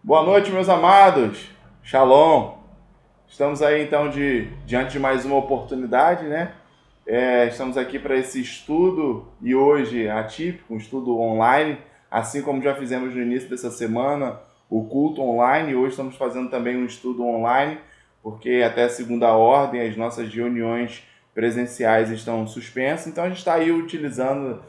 Boa noite, meus amados. Shalom. Estamos aí então diante de mais uma oportunidade, né? Estamos aqui para esse estudo e hoje atípico, um estudo online, assim como já fizemos no início dessa semana, o culto online. Hoje estamos fazendo também um estudo online, porque até a segunda ordem as nossas reuniões presenciais estão suspensas. Então a gente está aí utilizando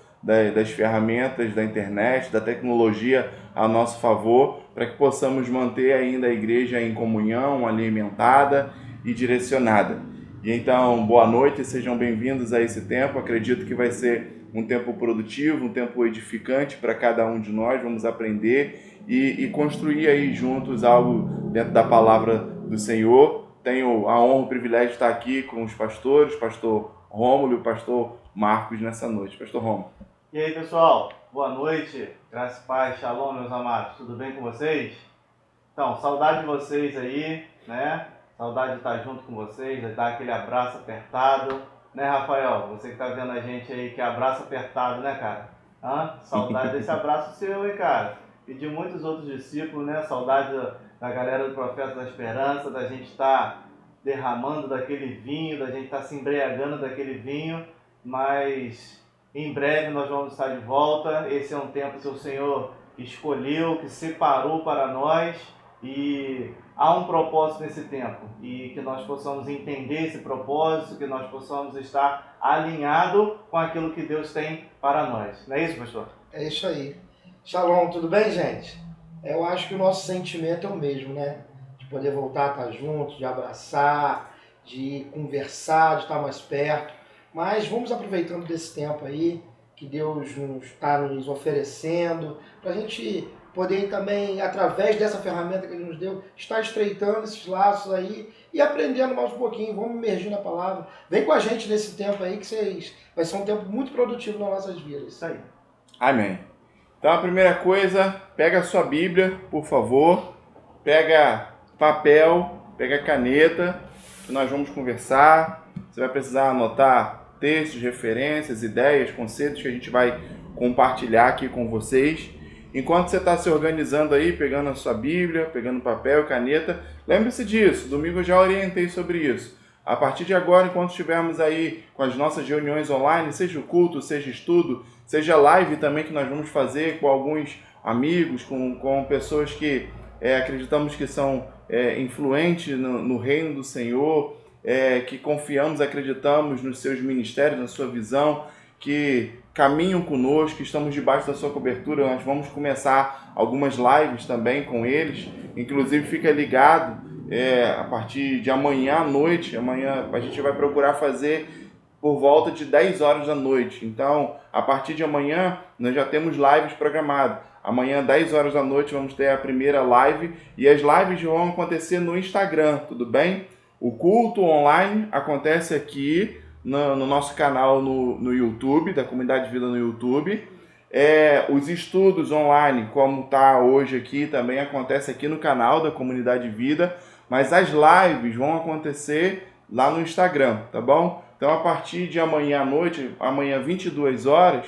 das ferramentas da internet, da tecnologia a nosso favor, para que possamos manter ainda a igreja em comunhão, alimentada e direcionada. E então, boa noite, sejam bem-vindos a esse tempo. Acredito que vai ser um tempo produtivo, um tempo edificante para cada um de nós. Vamos aprender e construir aí juntos algo dentro da palavra do Senhor. Tenho a honra, o privilégio de estar aqui com os pastores, pastor Rômulo e o pastor Marcos nessa noite. Pastor Rômulo. E aí, pessoal, boa noite, graça e paz, shalom, meus amados, tudo bem com vocês? Então, saudade de vocês aí, né? Saudade de estar junto com vocês, de dar aquele abraço apertado, né, Rafael? Você que tá vendo a gente aí, que abraço apertado, né, cara? Saudade desse abraço seu, hein, cara? E de muitos outros discípulos, né? Saudade da galera do Profeta da Esperança, da gente estar derramando daquele vinho, da gente estar se embriagando daquele vinho, mas em breve nós vamos estar de volta. Esse é um tempo que o Senhor escolheu, que separou para nós, e há um propósito nesse tempo, e que nós possamos entender esse propósito, que nós possamos estar alinhados com aquilo que Deus tem para nós. Não é isso, pastor? É isso aí. Shalom, tudo bem, gente? Eu acho que o nosso sentimento é o mesmo, né? De poder voltar a estar juntos, de abraçar, de conversar, de estar mais perto. Mas vamos aproveitando desse tempo aí que Deus está nos oferecendo, para a gente poder também, através dessa ferramenta que Ele nos deu, estar estreitando esses laços aí e aprendendo mais um pouquinho. Vamos imergir na palavra. Vem com a gente nesse tempo aí que vai ser um tempo muito produtivo nas nossas vidas. Isso aí. Amém. Então a primeira coisa, pega a sua Bíblia, por favor, pega papel, pega caneta, que nós vamos conversar. Você vai precisar anotar textos, referências, ideias, conceitos que a gente vai compartilhar aqui com vocês. Enquanto você está se organizando aí, pegando a sua Bíblia, pegando papel e caneta, lembre-se disso, domingo eu já orientei sobre isso. A partir de agora, enquanto estivermos aí com as nossas reuniões online, seja o culto, seja estudo, seja live também que nós vamos fazer com alguns amigos, com pessoas que acreditamos que são influentes no reino do Senhor, que confiamos, acreditamos nos seus ministérios, na sua visão, que caminham conosco, que estamos debaixo da sua cobertura. Nós vamos começar algumas lives também com eles, inclusive fica ligado, a partir de amanhã à noite, amanhã a gente vai procurar fazer por volta de 10 horas da noite. Então, a partir de amanhã, nós já temos lives programadas. Amanhã, 10 horas da noite, vamos ter a primeira live, e as lives vão acontecer no Instagram, tudo bem? O culto online acontece aqui no nosso canal no YouTube, da Comunidade Vida no YouTube. Os estudos online, como está hoje aqui, também acontece aqui no canal da Comunidade Vida, mas as lives vão acontecer lá no Instagram, tá bom? Então, a partir de amanhã à noite, amanhã 22 horas,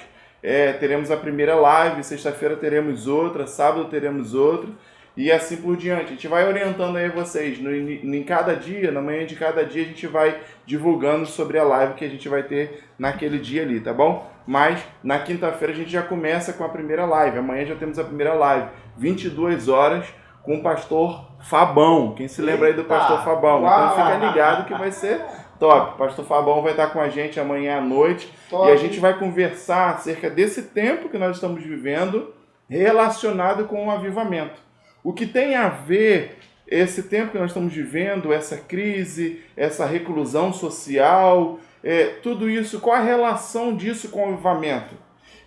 teremos a primeira live, sexta-feira teremos outra, sábado teremos outra, e assim por diante. A gente vai orientando aí vocês. Em cada dia, na manhã de cada dia, a gente vai divulgando sobre a live que a gente vai ter naquele dia ali, tá bom? Mas na quinta-feira a gente já começa com a primeira live. Amanhã já temos a primeira live, 22 horas, com o pastor Fabão. Quem se lembra aí do pastor Fabão? Então fica ligado que vai ser top. O pastor Fabão vai estar com a gente amanhã à noite. Top. E a gente vai conversar acerca desse tempo que nós estamos vivendo relacionado com o avivamento. O que tem a ver esse tempo que nós estamos vivendo, essa crise, essa reclusão social, tudo isso, qual a relação disso com o avivamento?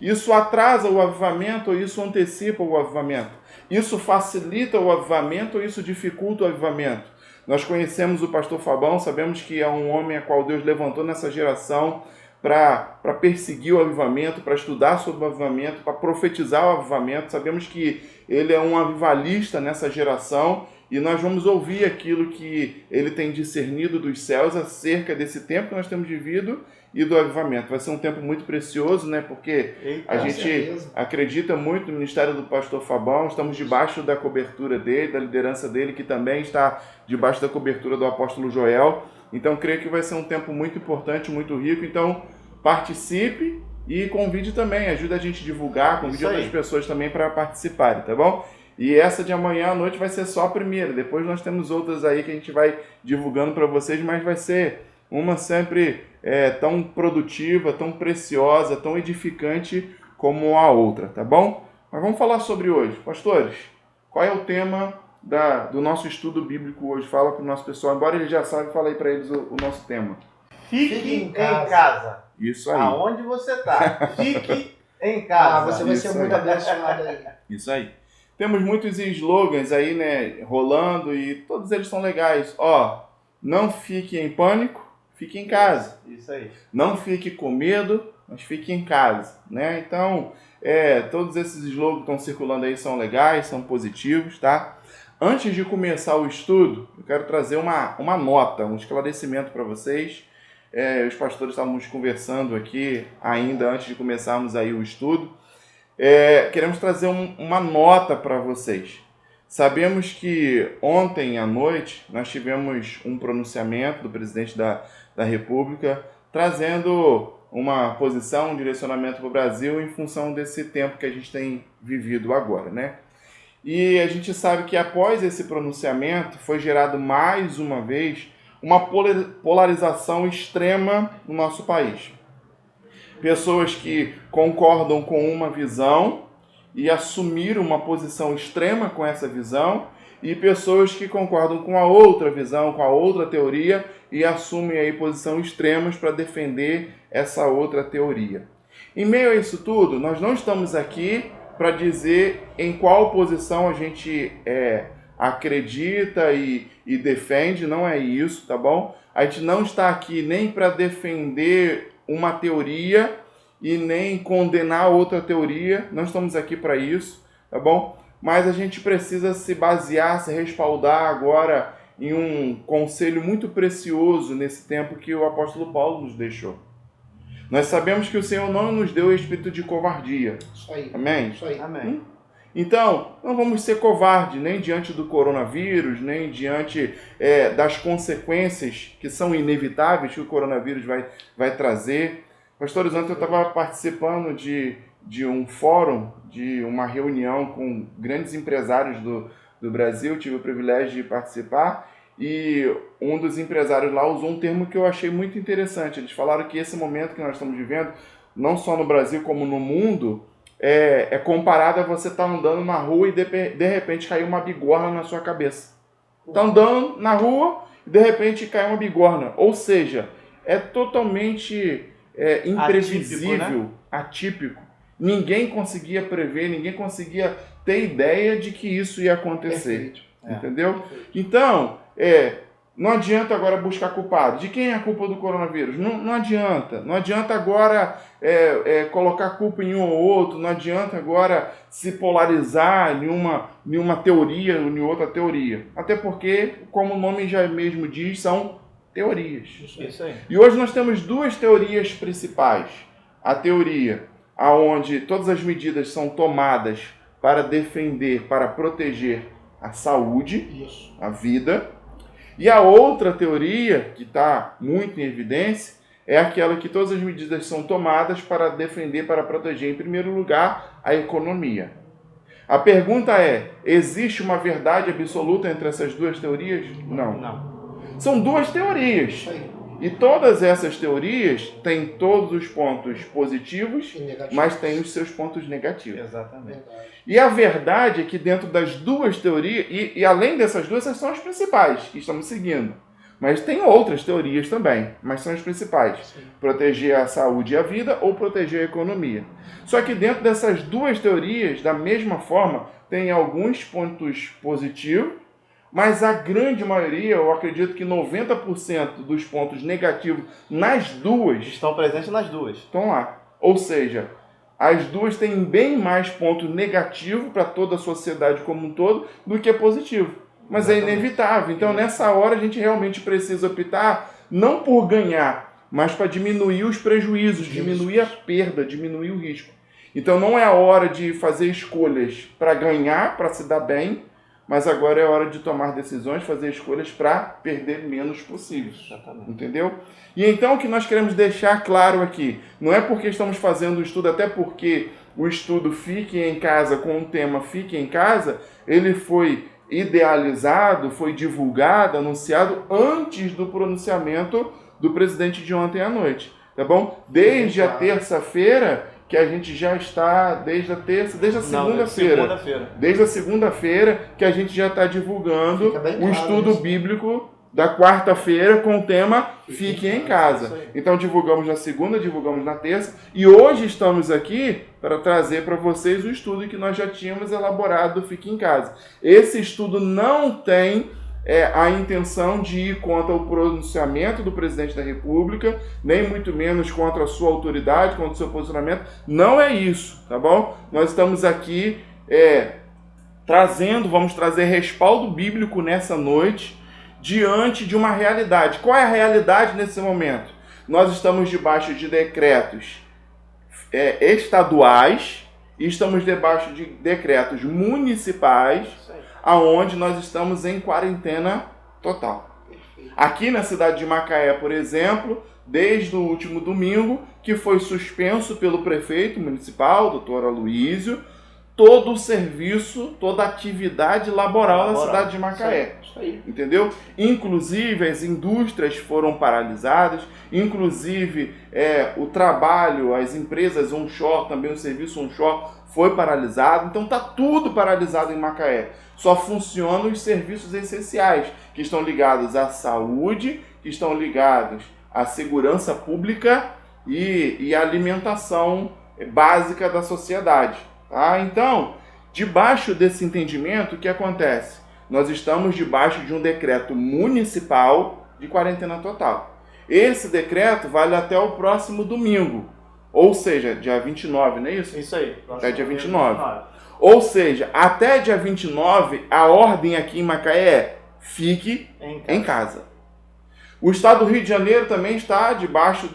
Isso atrasa o avivamento ou isso antecipa o avivamento? Isso facilita o avivamento ou isso dificulta o avivamento? Nós conhecemos o pastor Fabão, sabemos que é um homem a qual Deus levantou nessa geração para perseguir o avivamento, para estudar sobre o avivamento, para profetizar o avivamento. Sabemos que ele é um avivalista nessa geração e nós vamos ouvir aquilo que ele tem discernido dos céus acerca desse tempo que nós temos vivido e do avivamento. Vai ser um tempo muito precioso, né? Porque a gente acredita muito no ministério do pastor Fabão, estamos debaixo da cobertura dele, da liderança dele, que também está debaixo da cobertura do apóstolo Joel. Então, creio que vai ser um tempo muito importante, muito rico. Então, participe e convide também, ajude a gente a divulgar, convide outras pessoas também para participarem, tá bom? E essa de amanhã à noite vai ser só a primeira, depois nós temos outras aí que a gente vai divulgando para vocês, mas vai ser uma sempre tão produtiva, tão preciosa, tão edificante como a outra, tá bom? Mas vamos falar sobre hoje. Pastores, qual é o tema do nosso estudo bíblico hoje? Fala para o nosso pessoal, embora eles já saibam, fala aí para eles o nosso tema. Fique em casa. Isso aí. Aonde você está? Fique em casa. Você vai ser muito abençoado aí. Isso aí. Temos muitos slogans aí, né, rolando e todos eles são legais. Ó, não fique em pânico, fique em casa. Isso aí. Não fique com medo, mas fique em casa, né? Então, todos esses slogans que estão circulando aí são legais, são positivos, tá? Antes de começar o estudo, eu quero trazer uma nota, um esclarecimento para vocês. Os pastores estávamos conversando aqui ainda antes de começarmos aí o estudo. Queremos trazer uma nota para vocês. Sabemos que ontem à noite nós tivemos um pronunciamento do presidente da República trazendo uma posição, um direcionamento para o Brasil em função desse tempo que a gente tem vivido agora, né? E a gente sabe que após esse pronunciamento foi gerado mais uma vez uma polarização extrema no nosso país. Pessoas que concordam com uma visão e assumiram uma posição extrema com essa visão, e pessoas que concordam com a outra visão, com a outra teoria, e assumem aí posições extremas para defender essa outra teoria. Em meio a isso tudo, nós não estamos aqui para dizer em qual posição a gente acredita e defende, não é isso, tá bom? A gente não está aqui nem para defender uma teoria e nem condenar outra teoria, não estamos aqui para isso, tá bom? Mas a gente precisa se basear, se respaldar agora em um conselho muito precioso nesse tempo que o apóstolo Paulo nos deixou. Nós sabemos que o Senhor não nos deu o espírito de covardia. Isso aí. Amém? Isso aí. Amém. Então, não vamos ser covardes, nem diante do coronavírus, nem diante das consequências que são inevitáveis que o coronavírus vai trazer. Pastores, ontem eu estava participando de um fórum, de uma reunião com grandes empresários do Brasil, tive o privilégio de participar, e um dos empresários lá usou um termo que eu achei muito interessante. Eles falaram que esse momento que nós estamos vivendo, não só no Brasil como no mundo, é comparado a você estar andando na rua e de repente cair uma bigorna na sua cabeça. Está andando na rua e de repente cai uma bigorna. Ou seja, é totalmente imprevisível, atípico. Ninguém conseguia prever, ninguém conseguia ter ideia de que isso ia acontecer. Perfeito. Entendeu? Perfeito. Então, não adianta agora buscar culpado. De quem é a culpa do coronavírus? Não adianta. Não adianta agora colocar a culpa em um ou outro. Não adianta agora se polarizar em uma teoria ou em outra teoria. Até porque, como o nome já mesmo diz, são teorias. Isso aí. E hoje nós temos duas teorias principais. A teoria onde todas as medidas são tomadas para defender, para proteger a saúde, Isso. a vida. E a outra teoria, que está muito em evidência, é aquela que todas as medidas são tomadas para defender, para proteger, em primeiro lugar, a economia. A pergunta é, existe uma verdade absoluta entre essas duas teorias? Não. São duas teorias. Isso aí. E todas essas teorias têm todos os pontos positivos, E negativo. mas têm os seus pontos negativos. Exatamente. Verdade. E a verdade é que dentro das duas teorias, e além dessas duas, essas são as principais que estamos seguindo. Mas tem outras teorias também, mas são as principais. Sim. Proteger a saúde e a vida ou proteger a economia. Só que dentro dessas duas teorias, da mesma forma, tem alguns pontos positivos, mas a grande maioria, eu acredito que 90% dos pontos negativos nas duas Estão presentes nas duas. estão lá. Ou seja, as duas têm bem mais ponto negativo para toda a sociedade como um todo do que positivo. mas é inevitável. Então, nessa hora, a gente realmente precisa optar não por ganhar, mas para diminuir os prejuízos, diminuir a perda, diminuir o risco. Então, não é a hora de fazer escolhas para ganhar, para se dar bem, mas agora é hora de tomar decisões, fazer escolhas para perder menos possível. Exatamente. Entendeu? E então, o que nós queremos deixar claro aqui, não é porque estamos fazendo o estudo, até porque o estudo Fique em Casa, com o tema Fique em Casa, ele foi idealizado, foi divulgado, anunciado antes do pronunciamento do presidente de ontem à noite, tá bom? Desde a terça-feira, que a gente já está, desde a segunda-feira. Desde a segunda-feira que a gente já está divulgando o estudo bíblico da quarta-feira com o tema Fique em Casa. Então divulgamos na segunda, divulgamos na terça e hoje estamos aqui para trazer para vocês o estudo que nós já tínhamos elaborado do Fique em Casa. Esse estudo não tem a intenção de ir contra o pronunciamento do presidente da República, nem muito menos contra a sua autoridade, contra o seu posicionamento. Não é isso, tá bom? Nós estamos aqui vamos trazer respaldo bíblico nessa noite, diante de uma realidade. Qual é a realidade nesse momento? Nós estamos debaixo de decretos estaduais e estamos debaixo de decretos municipais, aonde nós estamos em quarentena total. Aqui na cidade de Macaé, por exemplo, desde o último domingo, que foi suspenso pelo prefeito municipal, doutor Aloísio, todo o serviço, toda a atividade laboral na cidade de Macaé. Isso aí. Entendeu? Inclusive as indústrias foram paralisadas, inclusive o trabalho, as empresas onshore, também o serviço onshore foi paralisado. Então está tudo paralisado em Macaé. Só funcionam os serviços essenciais, que estão ligados à saúde, que estão ligados à segurança pública e à alimentação básica da sociedade. Tá? Então, debaixo desse entendimento, o que acontece? Nós estamos debaixo de um decreto municipal de quarentena total. Esse decreto vale até o próximo domingo, ou seja, dia 29, não é isso? Isso aí. Até dia 29. Ou seja, até dia 29, a ordem aqui em Macaé é fique em casa. O estado do Rio de Janeiro também está debaixo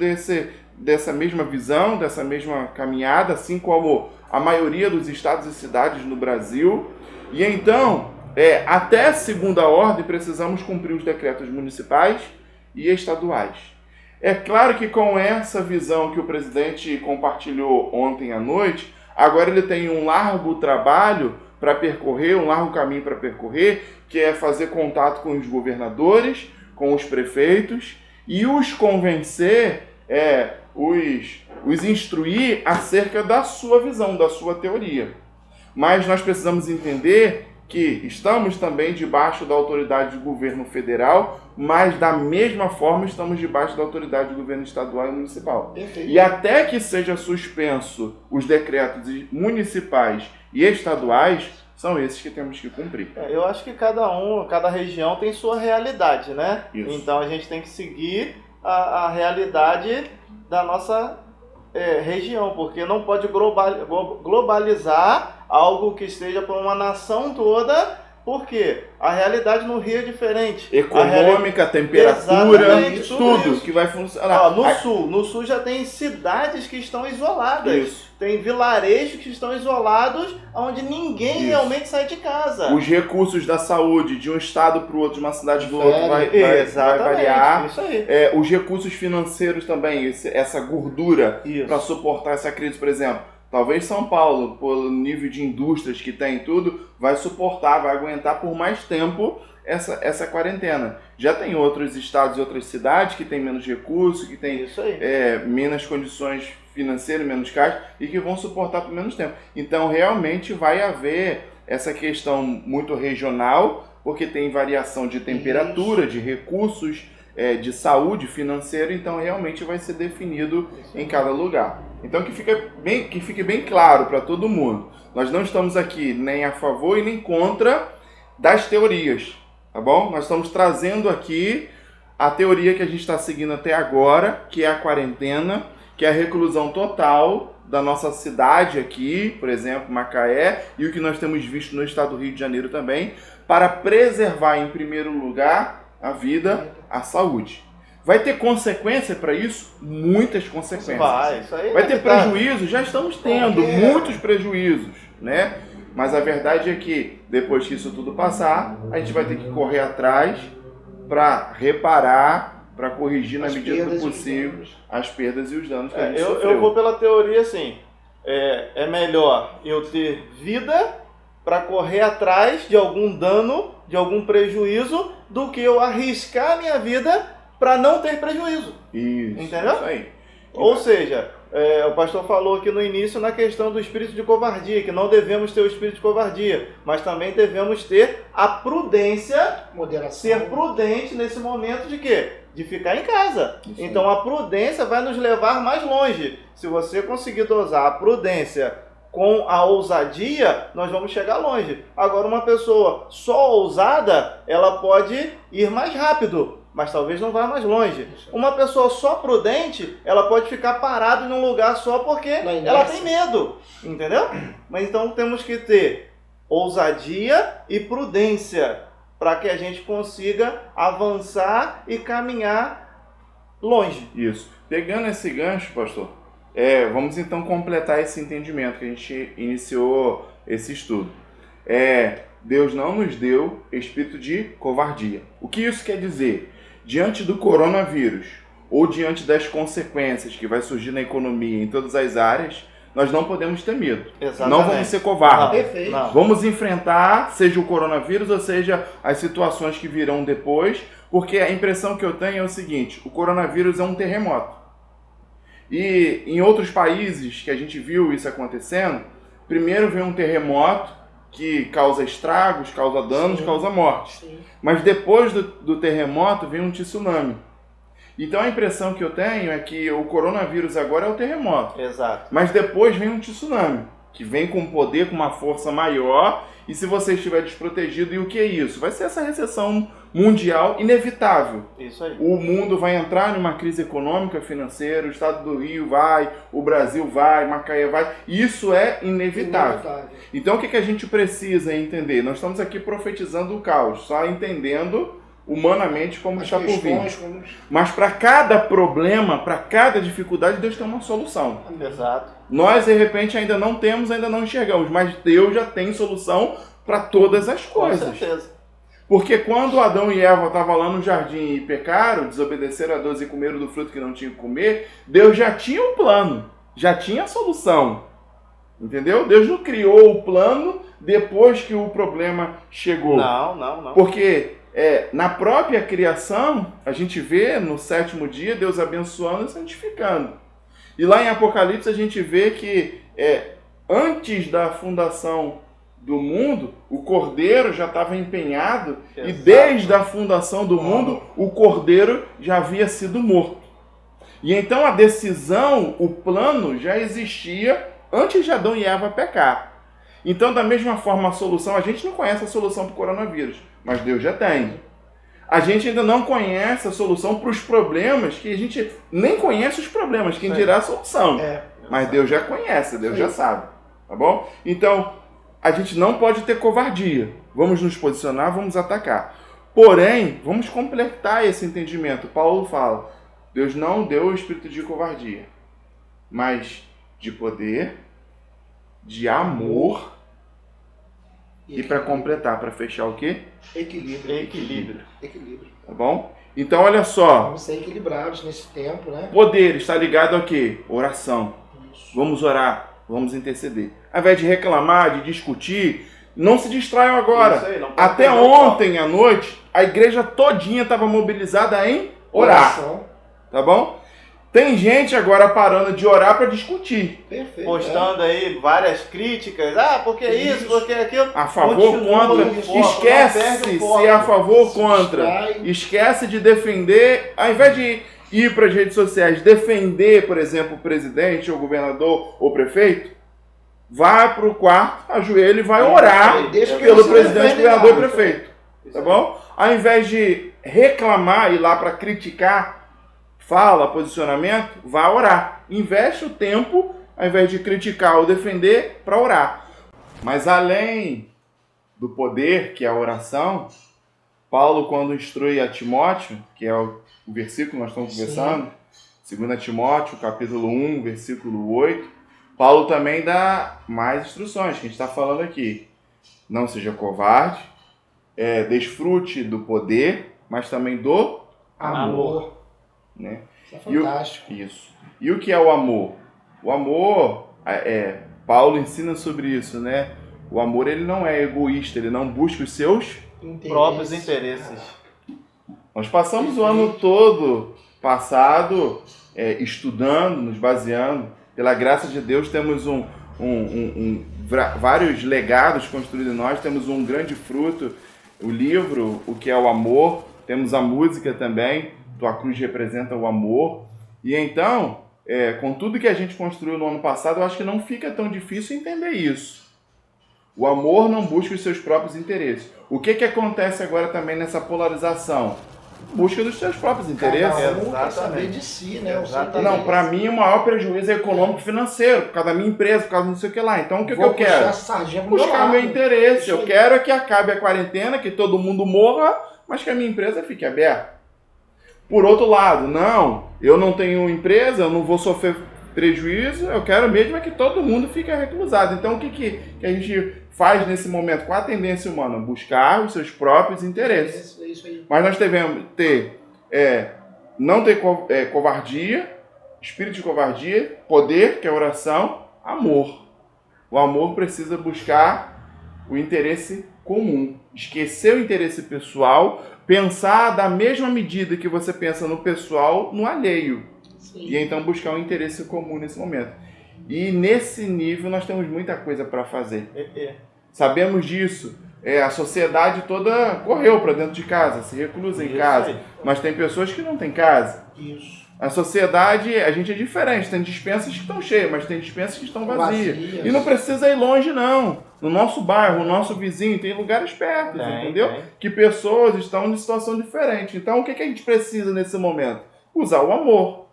dessa mesma visão, dessa mesma caminhada, assim como a maioria dos estados e cidades no Brasil. E então, até segunda ordem, precisamos cumprir os decretos municipais e estaduais. É claro que com essa visão que o presidente compartilhou ontem à noite, agora ele tem um largo trabalho para percorrer, um largo caminho para percorrer, que é fazer contato com os governadores, com os prefeitos e os convencer, os instruir acerca da sua visão, da sua teoria. Mas nós precisamos entender que estamos também debaixo da autoridade do governo federal, mas da mesma forma estamos debaixo da autoridade do governo estadual e municipal. Perfeito. E até que seja suspenso os decretos municipais e estaduais, são esses que temos que cumprir. Eu acho que cada região tem sua realidade, né? Isso. Então a gente tem que seguir a realidade da nossa região, porque não pode globalizar algo que esteja para uma nação toda, porque a realidade no Rio é diferente. Econômica, temperatura, tudo isso que vai funcionar. No sul já tem cidades que estão isoladas. Isso. Tem vilarejos que estão isolados, onde ninguém Isso. realmente sai de casa. Os recursos da saúde de um estado para o outro, de uma cidade para o outro, vai variar. Isso aí. Os recursos financeiros também, essa gordura Isso. para suportar essa crise, por exemplo. Talvez São Paulo, pelo nível de indústrias que tem tudo, vai suportar, vai aguentar por mais tempo essa quarentena. Já tem outros estados e outras cidades que têm menos recursos, que têm menos condições financeiras, menos caixa, e que vão suportar por menos tempo. Então, realmente vai haver essa questão muito regional, porque tem variação de temperatura, de recursos, de saúde, financeiro, então realmente vai ser definido em cada lugar. Então que fique bem claro para todo mundo. Nós não estamos aqui nem a favor e nem contra das teorias, tá bom? Nós estamos trazendo aqui a teoria que a gente está seguindo até agora, que é a quarentena, que é a reclusão total da nossa cidade aqui, por exemplo, Macaé, e o que nós temos visto no estado do Rio de Janeiro também, para preservar, em primeiro lugar, a vida, a saúde. Vai ter consequência para isso? Muitas consequências. Isso aí Vai ter prejuízo? Já estamos tendo muitos prejuízos, né? Mas a verdade é que, depois que isso tudo passar, a gente vai ter que correr atrás para reparar, para corrigir na medida do possível as perdas e os danos que a gente sofreu. Eu vou pela teoria assim, é melhor eu ter vida para correr atrás de algum dano, de algum prejuízo, do que eu arriscar a minha vida para não ter prejuízo. Isso, entendeu? Isso aí. Ou seja, o pastor falou aqui no início na questão do espírito de covardia, que não devemos ter o espírito de covardia, mas também devemos ter a prudência, Moderação. ser prudente nesse momento de quê? De ficar em casa. Isso então a prudência vai nos levar mais longe. Se você conseguir dosar a prudência com a ousadia, nós vamos chegar longe. Agora, uma pessoa só ousada, ela pode ir mais rápido, mas talvez não vá mais longe. Uma pessoa só prudente, ela pode ficar parada em um lugar só porque ela tem medo, entendeu? Mas então temos que ter ousadia e prudência para que a gente consiga avançar e caminhar longe. Isso. Pegando esse gancho, pastor, vamos então completar esse entendimento que a gente iniciou esse estudo. Deus não nos deu espírito de covardia. O que isso quer dizer? Diante do coronavírus ou diante das consequências que vai surgir na economia em todas as áreas, nós não podemos ter medo. Exatamente. Não vamos ser covardes. Perfeito. Não. Vamos enfrentar, seja o coronavírus ou seja as situações que virão depois, porque a impressão que eu tenho é o seguinte: o coronavírus é um terremoto. E em outros países que a gente viu isso acontecendo, primeiro vem um terremoto que causa estragos, causa danos, causa morte. Sim. Mas depois do terremoto vem um tsunami. Então a impressão que eu tenho é que o coronavírus agora é o terremoto. Exato. Mas depois vem um tsunami, que vem com poder, com uma força maior, e se você estiver desprotegido, e o que é isso? Vai ser essa recessão mundial inevitável. Isso aí. O mundo vai entrar numa crise econômica, financeira, o estado do Rio vai, o Brasil vai, Macaé vai, isso é inevitável. Então o que a gente precisa entender? Nós estamos aqui profetizando o caos, só entendendo humanamente como está por vir. Mas para cada problema, para cada dificuldade, Deus tem uma solução. Exato. Nós, de repente, ainda não temos, ainda não enxergamos, mas Deus já tem solução para todas as coisas. Com certeza. Porque quando Adão e Eva estavam lá no jardim e pecaram, desobedeceram a Deus e comeram do fruto que não tinham que comer, Deus já tinha um plano, já tinha a solução. Entendeu? Deus não criou o plano depois que o problema chegou. Não. Porque na própria criação, a gente vê no 7º dia Deus abençoando e santificando. E lá em Apocalipse a gente vê que antes da fundação do mundo, o Cordeiro já estava empenhado. Exato. E desde a fundação do mundo, o Cordeiro já havia sido morto. E então a decisão, o plano já existia antes de Adão e Eva pecar. Então, da mesma forma, a solução, a gente não conhece a solução para o coronavírus, mas Deus já tem. A gente ainda não conhece a solução para os problemas, que a gente nem conhece os problemas, quem dirá a solução. Mas Deus já conhece, Deus já sabe. Tá bom? Então, a gente não pode ter covardia. Vamos nos posicionar, vamos atacar. Porém, vamos completar esse entendimento. Paulo fala, Deus não deu o espírito de covardia, mas de poder, de amor e para completar, para fechar o quê? Equilíbrio. Tá bom? Então, olha só. Vamos ser equilibrados nesse tempo, né? Poder está ligado a quê? Oração. Vamos orar, vamos interceder. Ao invés de reclamar, de discutir, não se distraiam agora. Isso aí, não pode Até perder o ontem à noite, a igreja todinha estava mobilizada em orar. Oração. Tá bom? Tem gente agora parando de orar para discutir. Perfeito. Postando aí várias críticas. Porque isso, porque aquilo. A favor, contra. Esquece se é a favor ou contra. Esquece de defender, ao invés de ir para as redes sociais, defender, por exemplo, o presidente, ou governador, ou prefeito, vai para o quarto, ajoelha e vai orar pelo presidente, governador e prefeito. Tá bom? Ao invés de reclamar e ir lá para criticar, fala, posicionamento, vá orar. Investe o tempo, ao invés de criticar ou defender, para orar. Mas além do poder, que é a oração, Paulo, quando instrui a Timóteo, que é o versículo que nós estamos conversando, 2 Timóteo, capítulo 1, versículo 8, Paulo também dá mais instruções, que a gente está falando aqui. Não seja covarde, desfrute do poder, mas também do amor. Né? Isso é fantástico. Isso. E o que é o amor? O amor, Paulo ensina sobre isso, né? O amor, ele não é egoísta, ele não busca os seus próprios interesses. Nós passamos o ano todo passado estudando, nos baseando. Pela graça de Deus, temos vários legados construídos em nós, temos um grande fruto, o livro, o que é o amor, temos a música também, Tua Cruz representa o amor. E então, com tudo que a gente construiu no ano passado, eu acho que não fica tão difícil entender isso. O amor não busca os seus próprios interesses. O que acontece agora também nessa polarização? Busca dos seus próprios interesses. Cada um quer saber de si, né? Não, para mim o maior prejuízo é econômico financeiro, por causa da minha empresa, por causa não sei o que lá. Então o que eu quero? Buscar meu interesse. Eu quero que acabe a quarentena, que todo mundo morra, mas que a minha empresa fique aberta. Por outro lado, não, eu não tenho empresa, eu não vou sofrer prejuízo, eu quero mesmo que todo mundo fique reclusado. Então o que a gente faz nesse momento? Qual a tendência humana? Buscar os seus próprios interesses. É isso aí. Mas nós devemos não ter covardia, espírito de covardia, poder, que é oração, amor. O amor precisa buscar o interesse comum, esquecer o interesse pessoal, pensar da mesma medida que você pensa no pessoal, no alheio. Sim. E então buscar um interesse comum nesse momento. E nesse nível nós temos muita coisa para fazer. Sabemos disso. A sociedade toda correu para dentro de casa, se reclusa em casa. Mas tem pessoas que não têm casa. Isso. A sociedade, a gente é diferente. Tem dispensas que estão cheias, mas tem dispensas que estão vazias. E não precisa ir longe, não. No nosso bairro, no nosso vizinho, tem lugares perto, entendeu? Que pessoas estão em situação diferente. Então, o que a gente precisa nesse momento? Usar o amor.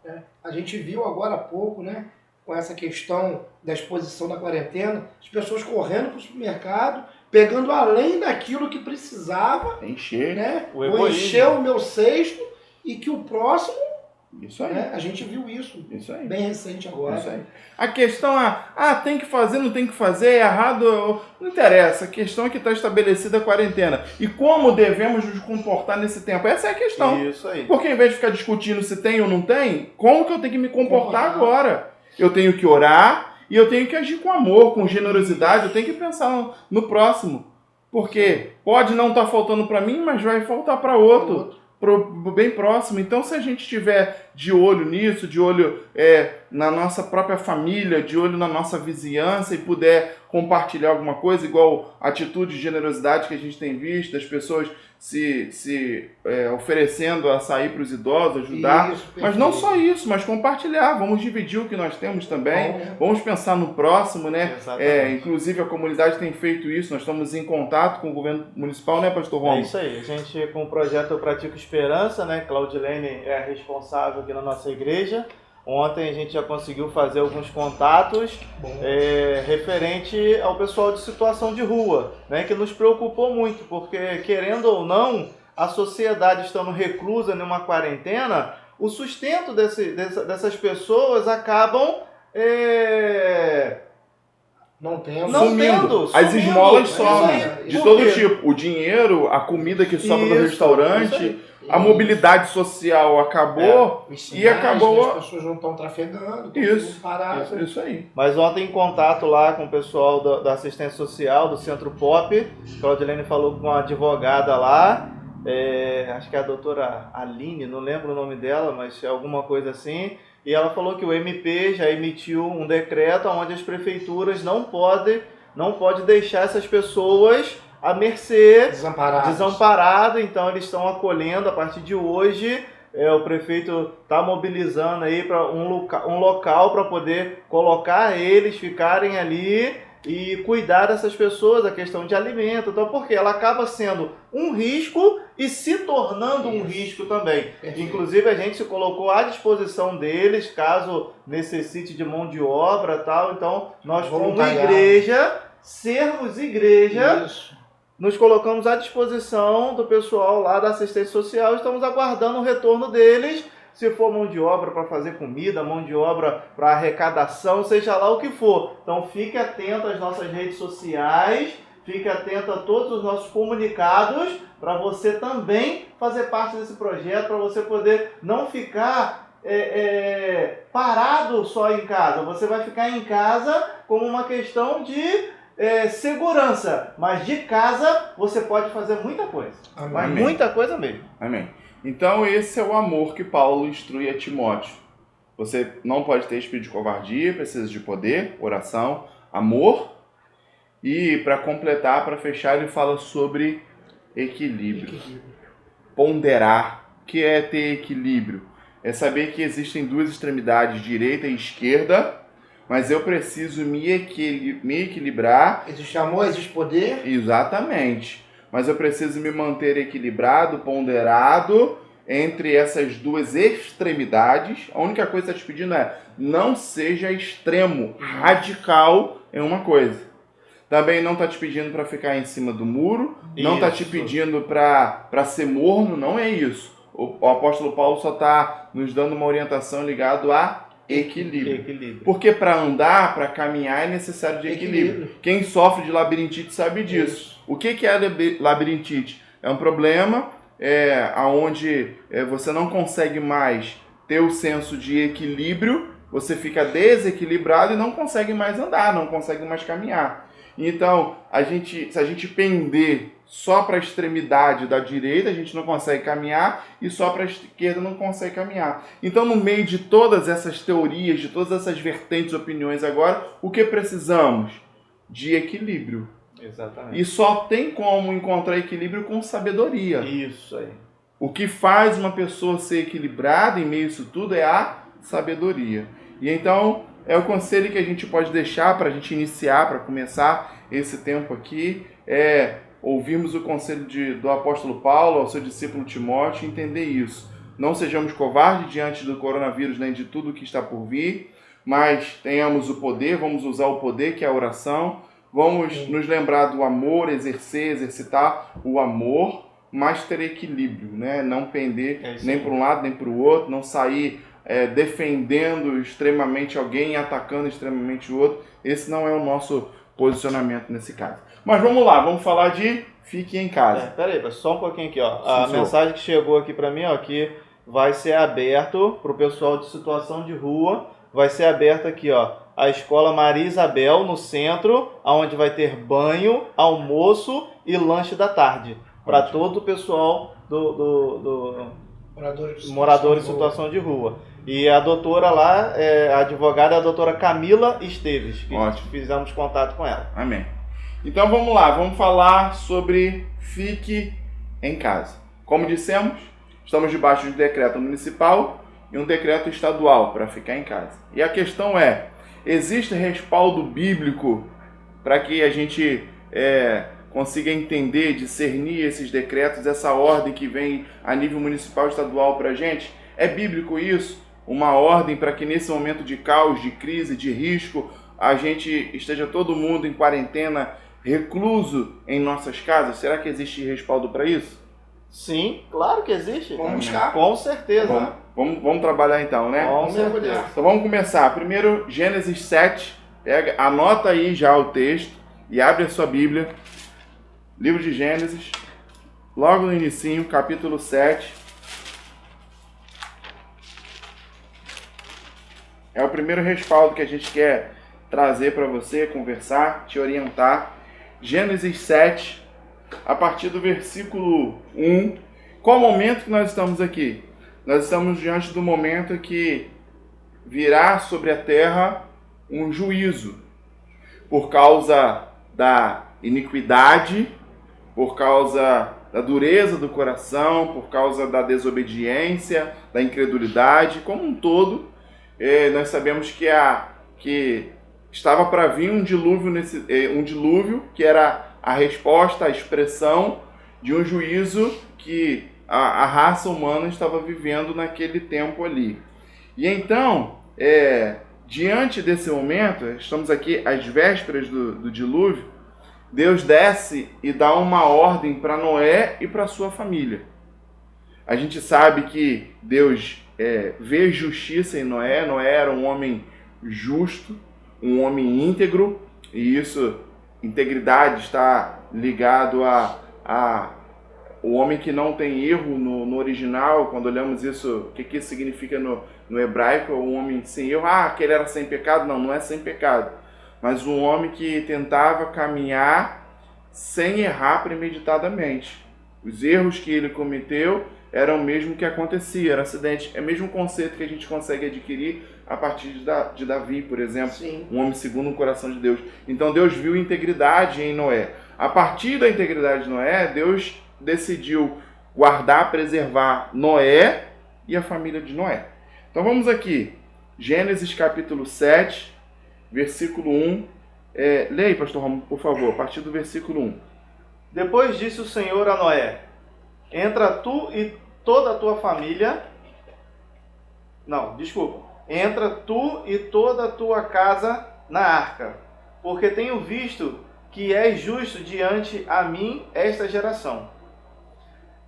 A gente viu agora há pouco, né? Com essa questão da exposição da quarentena, as pessoas correndo para o supermercado, pegando além daquilo que precisava, encher, né? Vou encher o meu cesto e que o próximo. Isso aí. A gente viu isso. Isso aí. Bem recente agora. Isso aí. A questão tem que fazer, não tem que fazer, é errado, não interessa. A questão é que está estabelecida a quarentena. E como devemos nos comportar nesse tempo? Essa é a questão. Isso aí. Porque em vez de ficar discutindo se tem ou não tem, como que eu tenho que me comportar agora? Eu tenho que orar e eu tenho que agir com amor, com generosidade, eu tenho que pensar no próximo. Porque pode não estar faltando para mim, mas vai faltar para outro. Bem próximo. Então, se a gente estiver de olho nisso, de olho na nossa própria família, de olho na nossa vizinhança e puder compartilhar alguma coisa, igual a atitude de generosidade que a gente tem visto, das pessoas se oferecendo a sair para os idosos, ajudar. Isso, mas não só isso, mas compartilhar. Vamos dividir o que nós temos também. Vamos pensar no próximo, né? Inclusive a comunidade tem feito isso. Nós estamos em contato com o governo municipal, né, Pastor Romo? É isso aí. A gente, com o projeto Eu Pratico Esperança, né? Claudilene é a responsável aqui na nossa igreja. Ontem a gente já conseguiu fazer alguns contatos referente ao pessoal de situação de rua, né, que nos preocupou muito, porque, querendo ou não, a sociedade estando reclusa numa quarentena, o sustento dessas pessoas acabam não tendo. Sumindo. As esmolas somem, de todo tipo. O dinheiro, a comida que sobra do restaurante, a mobilidade social acabou e acabou. As pessoas não estão trafegando, isso aí. Mas ontem, em contato lá com o pessoal da assistência social, do Centro Pop, Claudilene falou com uma advogada lá, acho que é a doutora Aline, não lembro o nome dela, mas é alguma coisa assim. E ela falou que o MP já emitiu um decreto onde as prefeituras não podem deixar essas pessoas à mercê, desamparado. Então eles estão acolhendo a partir de hoje. O prefeito está mobilizando aí para um local para poder colocar eles ficarem ali e cuidar dessas pessoas, a questão de alimento. Então, porque ela acaba sendo um risco e se tornando um risco também. Inclusive, a gente se colocou à disposição deles, caso necessite de mão de obra e tal. Então, nós, como igreja, sermos igreja, nos colocamos à disposição do pessoal lá da assistência social, estamos aguardando o retorno deles, se for mão de obra para fazer comida, mão de obra para arrecadação, seja lá o que for. Então fique atento às nossas redes sociais, fique atento a todos os nossos comunicados, para você também fazer parte desse projeto, para você poder não ficar parado só em casa. Você vai ficar em casa como uma questão de segurança, mas de casa você pode fazer muita coisa. Amém. Mas muita coisa mesmo. Amém. Então esse é o amor que Paulo instrui a Timóteo. Você não pode ter espírito de covardia, precisa de poder, oração, amor. E para completar, para fechar, ele fala sobre equilíbrio. Ponderar. O que é ter equilíbrio? É saber que existem duas extremidades, direita e esquerda, mas eu preciso me equilibrar. Existe amor, existe poder. Exatamente. Mas eu preciso me manter equilibrado, ponderado entre essas duas extremidades. A única coisa que está te pedindo é não seja extremo, radical em uma coisa. Também não está te pedindo para ficar em cima do muro, não está te pedindo para ser morno, não é isso. O apóstolo Paulo só está nos dando uma orientação ligada a equilíbrio. Porque para andar, para caminhar é necessário de equilíbrio. Quem sofre de labirintite sabe disso. O que é labirintite? É um problema onde você não consegue mais ter o senso de equilíbrio, você fica desequilibrado e não consegue mais andar, não consegue mais caminhar. Então, se a gente pender só para a extremidade da direita, a gente não consegue caminhar, e só para a esquerda não consegue caminhar. Então, no meio de todas essas teorias, de todas essas vertentes, opiniões agora, o que precisamos? De equilíbrio. Exatamente. E só tem como encontrar equilíbrio com sabedoria. Isso aí. O que faz uma pessoa ser equilibrada em meio a isso tudo é a sabedoria. E então, é o conselho que a gente pode deixar para a gente iniciar, para começar esse tempo aqui, ouvirmos o conselho do apóstolo Paulo ao seu discípulo Timóteo e entender isso. Não sejamos covardes diante do coronavírus nem de tudo que está por vir, mas tenhamos o poder, vamos usar o poder que é a oração, vamos nos lembrar do amor, exercitar o amor, mas ter equilíbrio, né? Não pender nem para um lado nem para o outro, não sair defendendo extremamente alguém e atacando extremamente o outro. Esse não é o nosso posicionamento nesse caso. Mas vamos lá, vamos falar de fique em casa. Peraí, só um pouquinho aqui, ó. A mensagem que chegou aqui para mim, ó, que vai ser aberto para o pessoal de situação de rua, vai ser aberto aqui, ó, a Escola Maria Isabel, no centro, onde vai ter banho, almoço e lanche da tarde, para todo o pessoal do morador em situação de rua. E a doutora lá, a advogada é a doutora Camila Esteves, que fizemos contato com ela. Amém. Então vamos lá, vamos falar sobre fique em casa. Como dissemos, estamos debaixo de um decreto municipal e um decreto estadual para ficar em casa. E a questão é, existe respaldo bíblico para que a gente consiga entender, discernir esses decretos, essa ordem que vem a nível municipal e estadual para a gente? É bíblico isso? Uma ordem para que nesse momento de caos, de crise, de risco, a gente esteja todo mundo em quarentena, recluso em nossas casas? Será que existe respaldo para isso? Sim, claro que existe. Vamos buscar. Com certeza. Vamos trabalhar então, né? Com certeza. Então vamos começar. Primeiro, Gênesis 7. Anota aí já o texto e abre a sua Bíblia. Livro de Gênesis, logo no inicinho, capítulo 7. É o primeiro respaldo que a gente quer trazer para você, conversar, te orientar. Gênesis 7, a partir do versículo 1. Qual momento que nós estamos aqui? Nós estamos diante do momento que virá sobre a terra um juízo, por causa da iniquidade, por causa da dureza do coração, por causa da desobediência, da incredulidade, como um todo. Nós sabemos que estava para vir um dilúvio que era a resposta, a expressão de um juízo que a raça humana estava vivendo naquele tempo ali. E então, diante desse momento, estamos aqui às vésperas do dilúvio, Deus desce e dá uma ordem para Noé e para sua família. A gente sabe que Deus vê justiça em Noé. Noé era um homem justo, um homem íntegro, e isso, integridade, está ligado a o homem que não tem erro no original. Quando olhamos isso, o que isso significa no hebraico? Um homem sem erro. Que ele era sem pecado? Não, não é sem pecado. Mas um homem que tentava caminhar sem errar premeditadamente. Os erros que ele cometeu eram o mesmo que acontecia, era acidente. É o mesmo conceito que a gente consegue adquirir a partir de Davi, por exemplo. Sim. Um homem segundo o coração de Deus. Então Deus viu integridade em Noé. A partir da integridade de Noé, Deus decidiu guardar, preservar Noé e a família de Noé. Então vamos aqui, Gênesis capítulo 7, versículo 1. Leia aí, pastor Romulo, por favor, a partir do versículo 1. Depois disse o Senhor a Noé: entra tu e toda a tua família... Entra tu e toda a tua casa na arca, porque tenho visto que és justo diante a mim esta geração.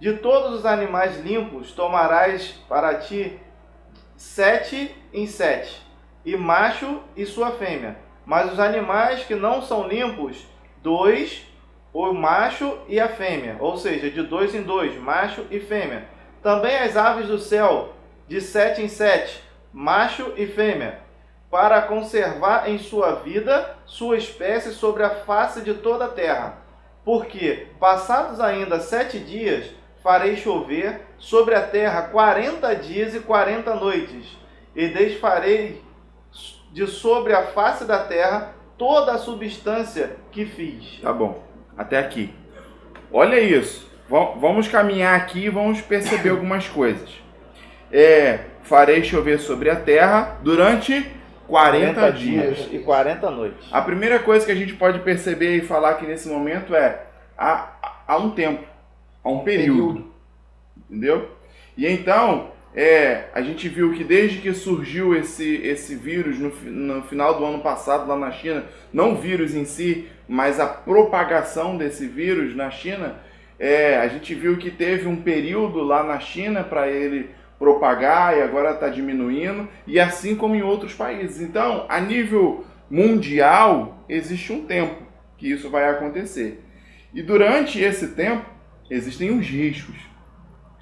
De todos os animais limpos tomarás para ti 7 em 7, e macho e sua fêmea. Mas os animais que não são limpos, 2, o macho e a fêmea, ou seja, de 2 em 2, macho e fêmea. Também as aves do céu, de 7 em 7, macho e fêmea, para conservar em sua vida sua espécie sobre a face de toda a terra. Porque, passados ainda 7 dias, farei chover sobre a terra 40 dias e 40 noites, e desfarei de sobre a face da terra toda a substância que fiz. Tá bom, até aqui. Olha isso. Vamos caminhar aqui e vamos perceber algumas coisas. Farei chover sobre a terra durante 40 dias e 40 noites. A primeira coisa que a gente pode perceber e falar aqui nesse momento há um tempo, há um período. Entendeu? E então, a gente viu que desde que surgiu esse vírus no final do ano passado lá na China, não o vírus em si, mas a propagação desse vírus na China, a gente viu que teve um período lá na China para ele propagar e agora está diminuindo, e assim como em outros países. Então, a nível mundial, existe um tempo que isso vai acontecer. E durante esse tempo, existem os riscos.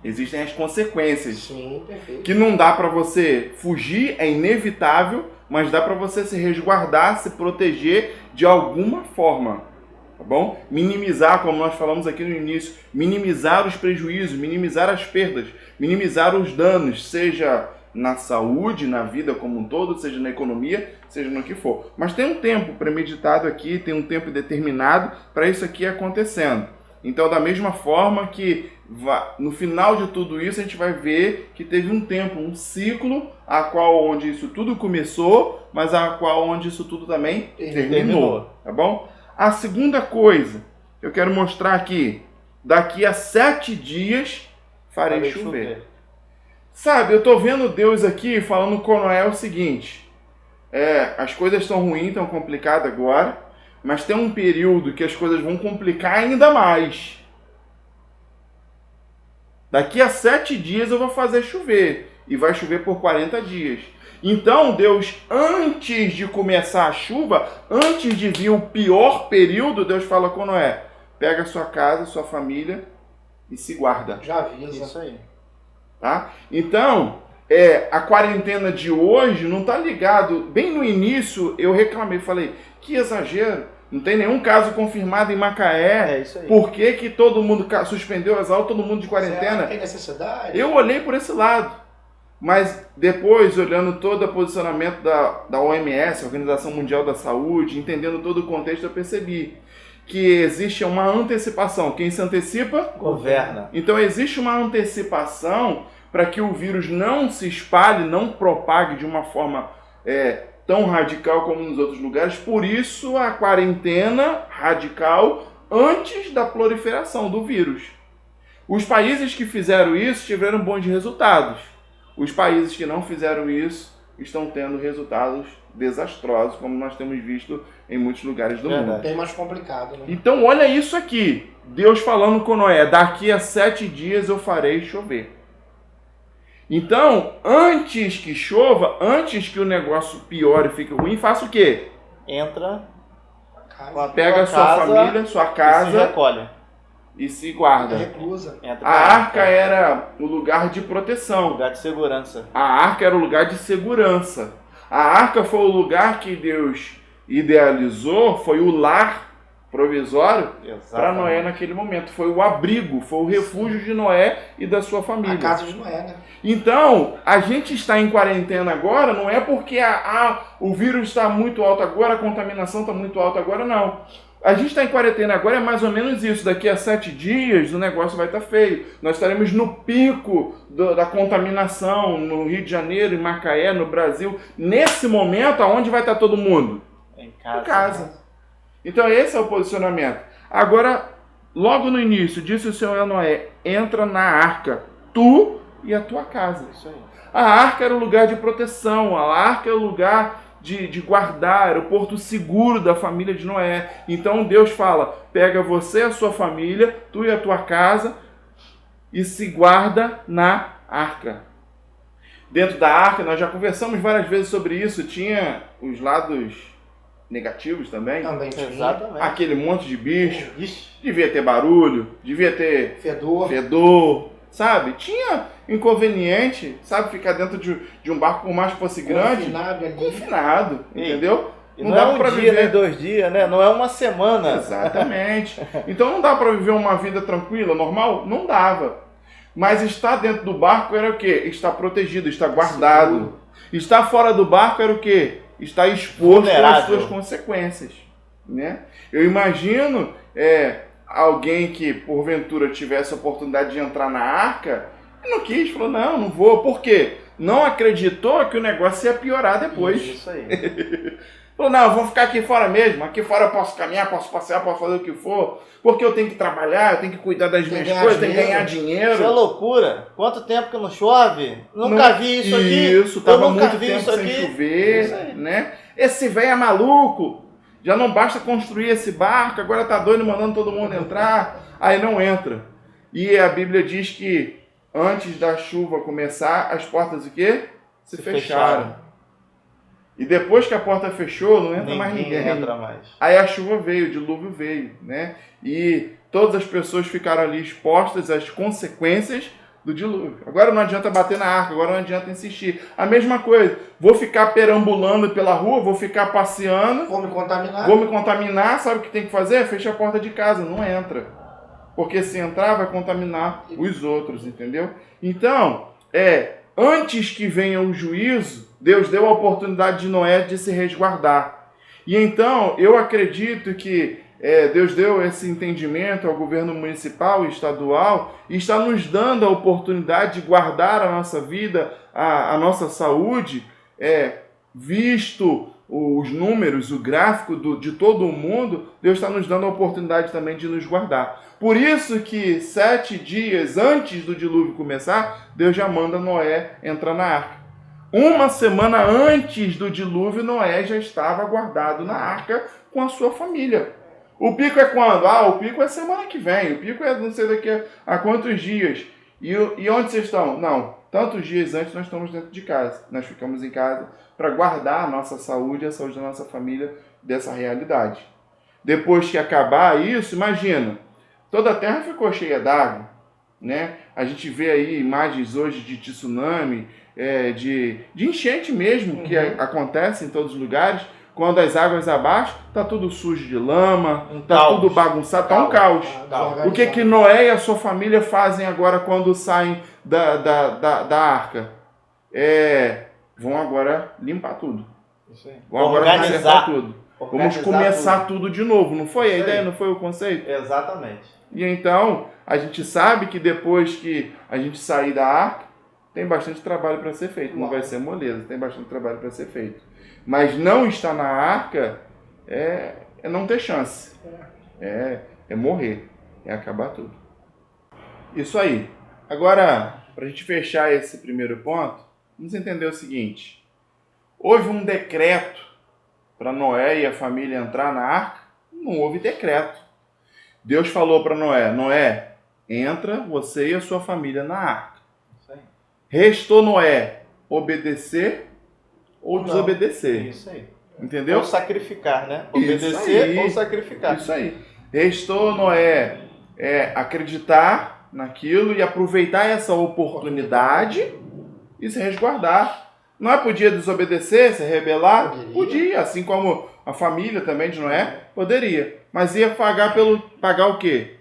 Existem as consequências. Sim, perfeito. Que não dá para você fugir, é inevitável, mas dá para você se resguardar, se proteger de alguma forma. Tá bom? Minimizar, como nós falamos aqui no início, minimizar os prejuízos, minimizar as perdas, minimizar os danos, seja na saúde, na vida como um todo, seja na economia, seja no que for. Mas tem um tempo premeditado aqui, tem um tempo determinado para isso aqui acontecendo. Então, da mesma forma que no final de tudo isso, a gente vai ver que teve um tempo, um ciclo, onde isso tudo começou, mas onde isso tudo também terminou. Tá bom? A segunda coisa, eu quero mostrar aqui, daqui a 7 dias farei chover. Sabe, eu estou vendo Deus aqui falando com Noé o seguinte, as coisas estão ruins, estão complicadas agora, mas tem um período que as coisas vão complicar ainda mais. Daqui a 7 dias eu vou fazer chover, e vai chover por 40 dias. Então Deus, antes de começar a chuva, antes de vir o pior período, Deus fala com Noé, pega a sua casa, sua família e se guarda. Já avisa. Isso aí. Tá? Então, a quarentena de hoje não está ligado. Bem no início eu reclamei, falei, que exagero, não tem nenhum caso confirmado em Macaé. Isso aí. Por que todo mundo suspendeu as aulas, todo mundo de quarentena? Tem necessidade? Eu olhei por esse lado. Mas depois, olhando todo o posicionamento da OMS, Organização Mundial da Saúde, entendendo todo o contexto, eu percebi que existe uma antecipação. Quem se antecipa? Governa. Então existe uma antecipação para que o vírus não se espalhe, não propague de uma forma tão radical como nos outros lugares. Por isso a quarentena radical antes da proliferação do vírus. Os países que fizeram isso tiveram bons resultados. Os países que não fizeram isso estão tendo resultados desastrosos, como nós temos visto em muitos lugares do mundo. Bem mais complicado, né? Então olha isso aqui, Deus falando com Noé, daqui a 7 dias eu farei chover. Então, antes que chova, antes que o negócio piore e fique ruim, faça o quê? Entra, Pega a sua família, sua se casa recolhe. e se guarda. Reclusa. Entra A pra arca era o lugar de proteção. lugar de segurança. A arca era o lugar de segurança. A arca foi o lugar que Deus idealizou, foi o lar provisório para Noé naquele momento. Foi o abrigo, foi o refúgio de Noé e da sua família. A casa de Noé, né? Então, a gente está em quarentena agora, não é porque o vírus está muito alto agora, a contaminação está muito alta agora, não. A gente está em quarentena agora, é mais ou menos isso. Daqui a 7 dias o negócio vai estar feio. Nós estaremos no pico da contaminação no Rio de Janeiro, em Macaé, no Brasil. Nesse momento, aonde vai estar todo mundo? Em casa. Em casa. Então esse é o posicionamento. Agora, logo no início, disse o Senhor a Noé, entra na arca, tu e a tua casa. Isso aí. A arca era o lugar de proteção, a arca era o lugar de guardar, era o porto seguro da família de Noé. Então Deus fala, pega você e a sua família, tu e a tua casa, e se guarda na arca. Dentro da arca, nós já conversamos várias vezes sobre isso, tinha os lados negativos também. Também tinha. Exatamente. Aquele monte de bicho, Ixi, devia ter barulho, devia ter Fedor. sabe? Tinha inconveniente, sabe? Ficar dentro de um barco, por mais que fosse grande, Confinado ali. confinado, entendeu? e não é um dia, nem 2 dias, né? Não é uma semana. Exatamente. Então não dá para viver uma vida tranquila, normal? Não dava. Mas estar dentro do barco era o quê? Estar protegido, estar guardado. Seguro. Estar fora do barco era o quê? Estar exposto às Vulnerável. suas consequências, né? Eu imagino alguém que porventura tivesse a oportunidade de entrar na arca e não quis, falou, não vou. Por quê? Não acreditou que o negócio ia piorar depois. Isso aí. Falou, não, eu vou ficar aqui fora mesmo. Aqui fora eu posso caminhar, posso passear, posso fazer o que for. Porque eu tenho que trabalhar, eu tenho que cuidar das minhas coisas, tenho que ganhar dinheiro. Isso é loucura. Quanto tempo que não chove? Nunca vi isso aqui. Isso, tava eu nunca muito vi tempo isso sem aqui. chover, Isso aí. né? Esse velho é maluco. Já não basta construir esse barco, agora tá doido mandando todo mundo entrar. Aí não entra. E a Bíblia diz que antes da chuva começar, as portas o quê? Se fecharam. E depois que a porta fechou, não entra mais ninguém. Entra mais. Aí a chuva veio, o dilúvio veio, né? E todas as pessoas ficaram ali expostas às consequências do dilúvio. Agora não adianta bater na arca, agora não adianta insistir. A mesma coisa, vou ficar perambulando pela rua, vou ficar passeando, Vou me contaminar. sabe o que tem que fazer? Fecha a porta de casa, não entra. Porque se entrar, vai contaminar os outros, entendeu? Então, antes que venha o juízo, Deus deu a oportunidade de Noé de se resguardar. E então, eu acredito que Deus deu esse entendimento ao governo municipal e estadual e está nos dando a oportunidade de guardar a nossa vida, a nossa saúde, visto os números, o gráfico de todo o mundo, Deus está nos dando a oportunidade também de nos guardar. Por isso que 7 dias antes do dilúvio começar, Deus já manda Noé entrar na arca. 1 semana antes do dilúvio, Noé já estava guardado na arca com a sua família. O pico é quando? O pico é semana que vem. O pico é não sei daqui a quantos dias. E onde vocês estão? Não, tantos dias antes nós estamos dentro de casa. Nós ficamos em casa para guardar a nossa saúde e a saúde da nossa família dessa realidade. Depois que acabar isso, imagina, toda a terra ficou cheia d'água, né? A gente vê aí imagens hoje de tsunami, de enchente mesmo, que acontece em todos os lugares. Quando as águas abaixam, tá tudo sujo de lama, tá tudo bagunçado, tá um caos. O que Noé e a sua família fazem agora quando saem da arca? Vão agora limpar tudo. Isso aí. Vão agora consertar tudo. Vamos começar tudo de novo. Não foi a Isso ideia? aí. Não foi o conceito? Exatamente. E então, a gente sabe que depois que a gente sair da arca, tem bastante trabalho para ser feito. Não vai ser moleza, tem bastante trabalho para ser feito. Mas não estar na arca é não ter chance. É morrer. É acabar tudo. Isso aí. Agora, para a gente fechar esse primeiro ponto, vamos entender o seguinte. Houve um decreto para Noé e a família entrar na arca? Não houve decreto. Deus falou para Noé, Noé, entra você e a sua família na arca. Isso aí. Restou Noé obedecer ou Não. desobedecer. Isso aí. Entendeu? Ou sacrificar, né? Isso Obedecer aí. ou sacrificar. Isso aí. Restou Noé acreditar naquilo e aproveitar essa oportunidade e se resguardar. Noé podia desobedecer, se rebelar? Podia, assim como a família também de Noé poderia. Mas ia pagar o quê?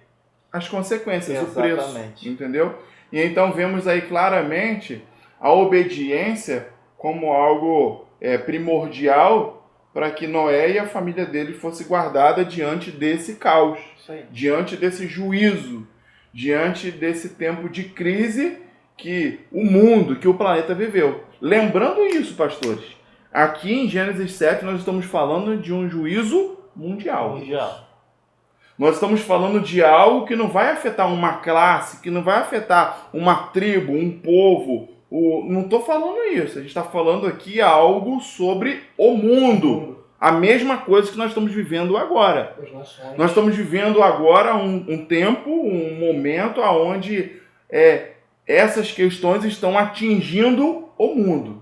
As consequências, o preço. Exatamente. Entendeu? E então vemos aí claramente a obediência como algo primordial para que Noé e a família dele fosse guardada diante desse caos, Isso aí. diante desse juízo, diante desse tempo de crise que o mundo, que o planeta viveu. Lembrando isso, pastores, aqui em Gênesis 7 nós estamos falando de um juízo mundial. Nós estamos falando de algo que não vai afetar uma classe, que não vai afetar uma tribo, um povo. Não estou falando isso. A gente está falando aqui algo sobre o mundo. A mesma coisa que nós estamos vivendo agora. Nós estamos vivendo agora um tempo, um momento onde essas questões estão atingindo o mundo.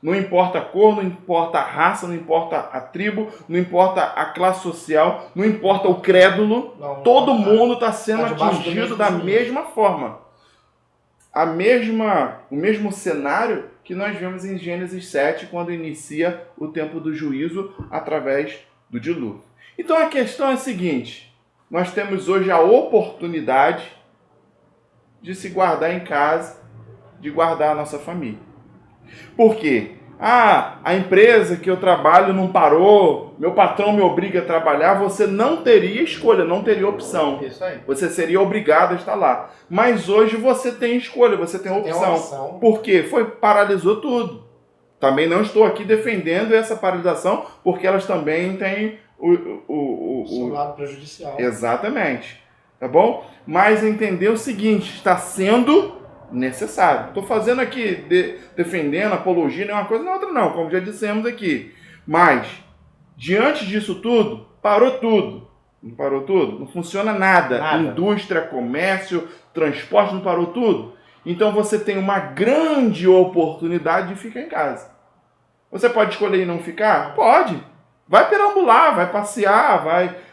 Não importa a cor, não importa a raça, não importa a tribo, não importa a classe social, não importa o crédulo. Todo mundo está sendo atingido da mesma forma. O mesmo cenário que nós vemos em Gênesis 7, quando inicia o tempo do juízo através do dilúvio. Então a questão é a seguinte: nós temos hoje a oportunidade de se guardar em casa, de guardar a nossa família. Por quê? A empresa que eu trabalho não parou, meu patrão me obriga a trabalhar, você não teria escolha, não teria opção. Isso aí. Você seria obrigado a estar lá. Mas hoje você tem escolha, você tem opção. Por quê? Paralisou tudo. Também não estou aqui defendendo essa paralisação, porque elas também têm o seu lado prejudicial. Exatamente. Tá bom? Mas entender o seguinte, está sendo necessário. Estou fazendo aqui, defendendo, apologia, não é uma coisa nem outra não, como já dissemos aqui. Mas, diante disso tudo, parou tudo. Não parou tudo? Não funciona nada. Indústria, comércio, transporte, não parou tudo? Então você tem uma grande oportunidade de ficar em casa. Você pode escolher não ficar? Pode. Vai perambular, vai passear,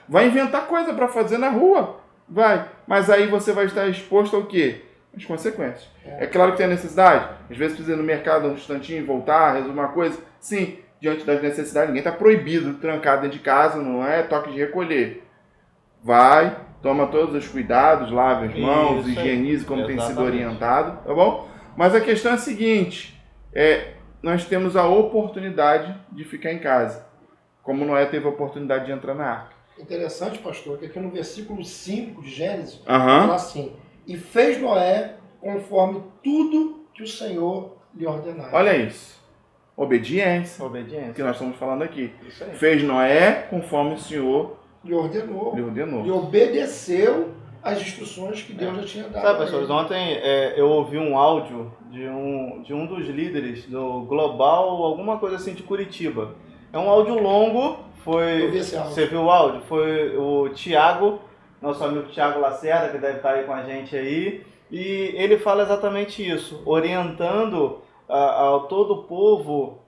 vai inventar coisa para fazer na rua. Vai. Mas aí você vai estar exposto ao quê? As consequências. É claro que tem a necessidade. Às vezes precisa ir no mercado um instantinho, voltar, resolver uma coisa. Sim, diante das necessidades, ninguém está proibido de trancar dentro de casa, não é toque de recolher. Vai, toma todos os cuidados, lave as mãos, higienize como tem sido orientado, tá bom? Mas a questão é a seguinte, nós temos a oportunidade de ficar em casa, como Noé teve a oportunidade de entrar na arca. Interessante, pastor, que aqui no versículo 5 de Gênesis, Aham. fala assim: e fez Noé conforme tudo que o Senhor lhe ordenara. Olha isso. Obediência. Que nós estamos falando aqui. Isso aí. Fez Noé conforme o Senhor lhe ordenou. E E obedeceu às instruções que Deus já tinha dado. Sabe, pastores, ontem eu ouvi um áudio de um dos líderes do Global, alguma coisa assim de Curitiba. É um áudio longo. Eu vi esse áudio. Você viu o áudio? Foi o Tiago, nosso amigo Tiago Lacerda, que deve estar aí com a gente aí. E ele fala exatamente isso, orientando a todo o povo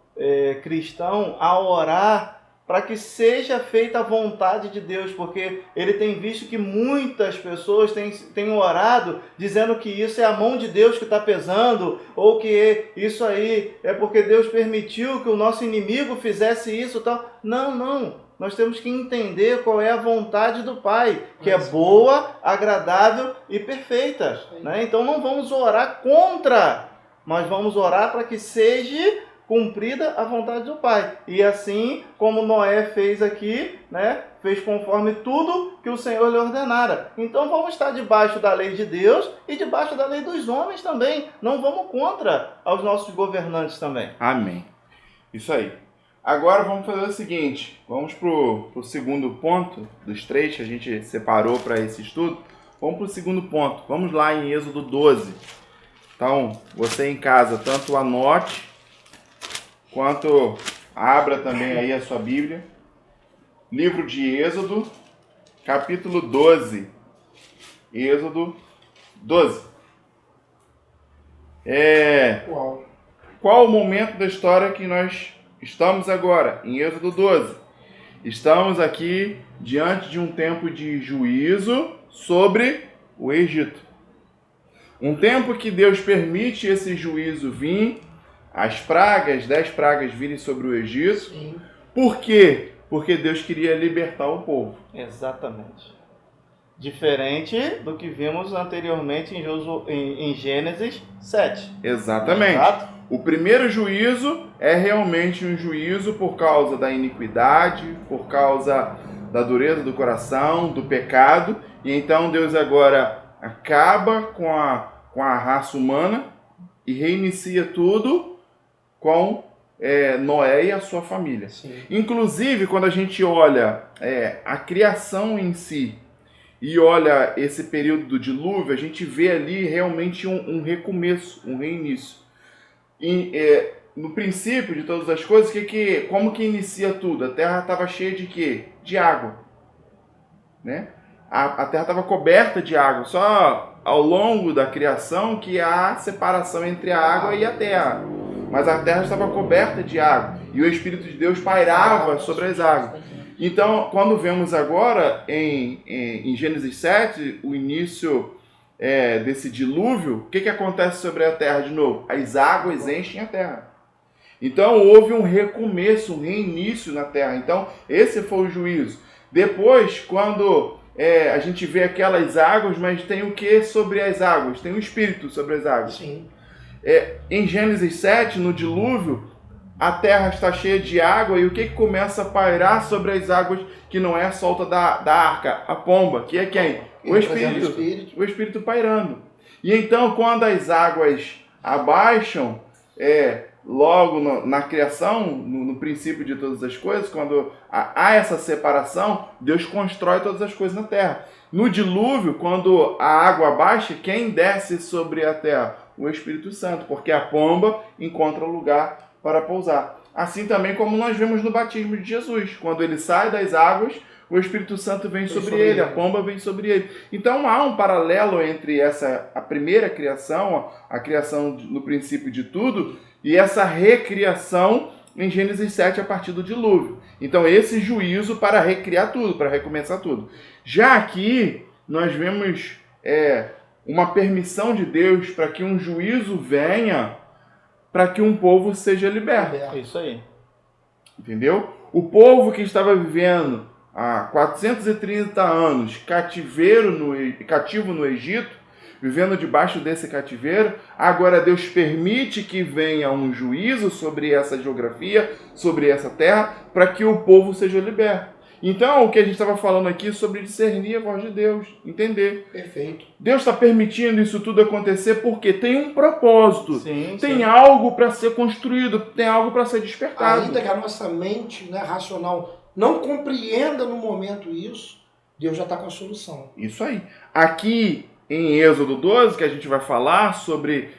cristão a orar para que seja feita a vontade de Deus, porque ele tem visto que muitas pessoas têm orado dizendo que isso é a mão de Deus que está pesando, ou que isso aí é porque Deus permitiu que o nosso inimigo fizesse isso e tal. Não. Nós temos que entender qual é a vontade do Pai, que é boa, agradável e perfeita. Né? Então não vamos orar contra, mas vamos orar para que seja cumprida a vontade do Pai. E assim como Noé fez aqui, né? Fez conforme tudo que o Senhor lhe ordenara. Então vamos estar debaixo da lei de Deus e debaixo da lei dos homens também. Não vamos contra aos nossos governantes também. Amém. Isso aí. Agora vamos fazer o seguinte, vamos para o segundo ponto dos 3 que a gente separou para esse estudo. Vamos para o segundo ponto. Vamos lá em Êxodo 12. Então, você em casa, tanto anote quanto Abra também aí a sua Bíblia. Livro de Êxodo, capítulo 12. Êxodo 12. Qual o momento da história que nós estamos agora? Em Êxodo 12. Estamos aqui diante de um tempo de juízo sobre o Egito. Um tempo que Deus permite esse juízo vir, as pragas, 10 pragas virem sobre o Egito. Sim. Por quê? Porque Deus queria libertar o povo. Exatamente. Diferente do que vimos anteriormente em Gênesis 7. Exatamente. Exato. O primeiro juízo é realmente um juízo por causa da iniquidade, por causa da dureza do coração, do pecado. E então Deus agora acaba com a raça humana e reinicia tudo com Noé e a sua família. Sim. Inclusive, quando a gente olha a criação em si e olha esse período do dilúvio, a gente vê ali realmente um recomeço, um reinício. No princípio de todas as coisas, como que inicia tudo? A terra estava cheia de quê? De água. Né? A terra estava coberta de água. Só ao longo da criação que há separação entre a água e a terra. Mas a terra estava coberta de água. E o Espírito de Deus pairava sobre as águas. Então, quando vemos agora em Gênesis 7, o início desse dilúvio, o que acontece sobre a terra de novo? As águas enchem a terra. Então, houve um recomeço, um reinício na terra. Então, esse foi o juízo. Depois, quando a gente vê aquelas águas, mas tem o que sobre as águas? Tem o Espírito sobre as águas. Sim. Em Gênesis 7, no dilúvio, a terra está cheia de água e o que começa a pairar sobre as águas que não é solta da arca? A pomba, que é quem? O Espírito. O Espírito pairando. E então, quando as águas abaixam, logo na criação, no princípio de todas as coisas, quando há essa separação, Deus constrói todas as coisas na terra. No dilúvio, quando a água abaixa, quem desce sobre a terra? O Espírito Santo, porque a pomba encontra lugar para pousar. Assim também como nós vemos no batismo de Jesus. Quando ele sai das águas, o Espírito Santo vem sobre ele, a pomba vem sobre ele. Então há um paralelo entre a primeira criação, a criação no princípio de tudo, e essa recriação em Gênesis 7 a partir do dilúvio. Então esse juízo para recriar tudo, para recomeçar tudo. Já aqui nós vemos uma permissão de Deus para que um juízo venha, para que um povo seja liberto. Isso aí. Entendeu? O povo que estava vivendo há 430 anos cativo no Egito, vivendo debaixo desse cativeiro, agora Deus permite que venha um juízo sobre essa geografia, sobre essa terra, para que o povo seja liberto. Então, o que a gente estava falando aqui sobre discernir a voz de Deus, entender. Perfeito. Deus está permitindo isso tudo acontecer porque tem um propósito, tem algo para ser construído, tem algo para ser despertado. Ainda que a nossa mente, racional não compreenda no momento isso, Deus já está com a solução. Isso aí. Aqui em Êxodo 12, que a gente vai falar sobre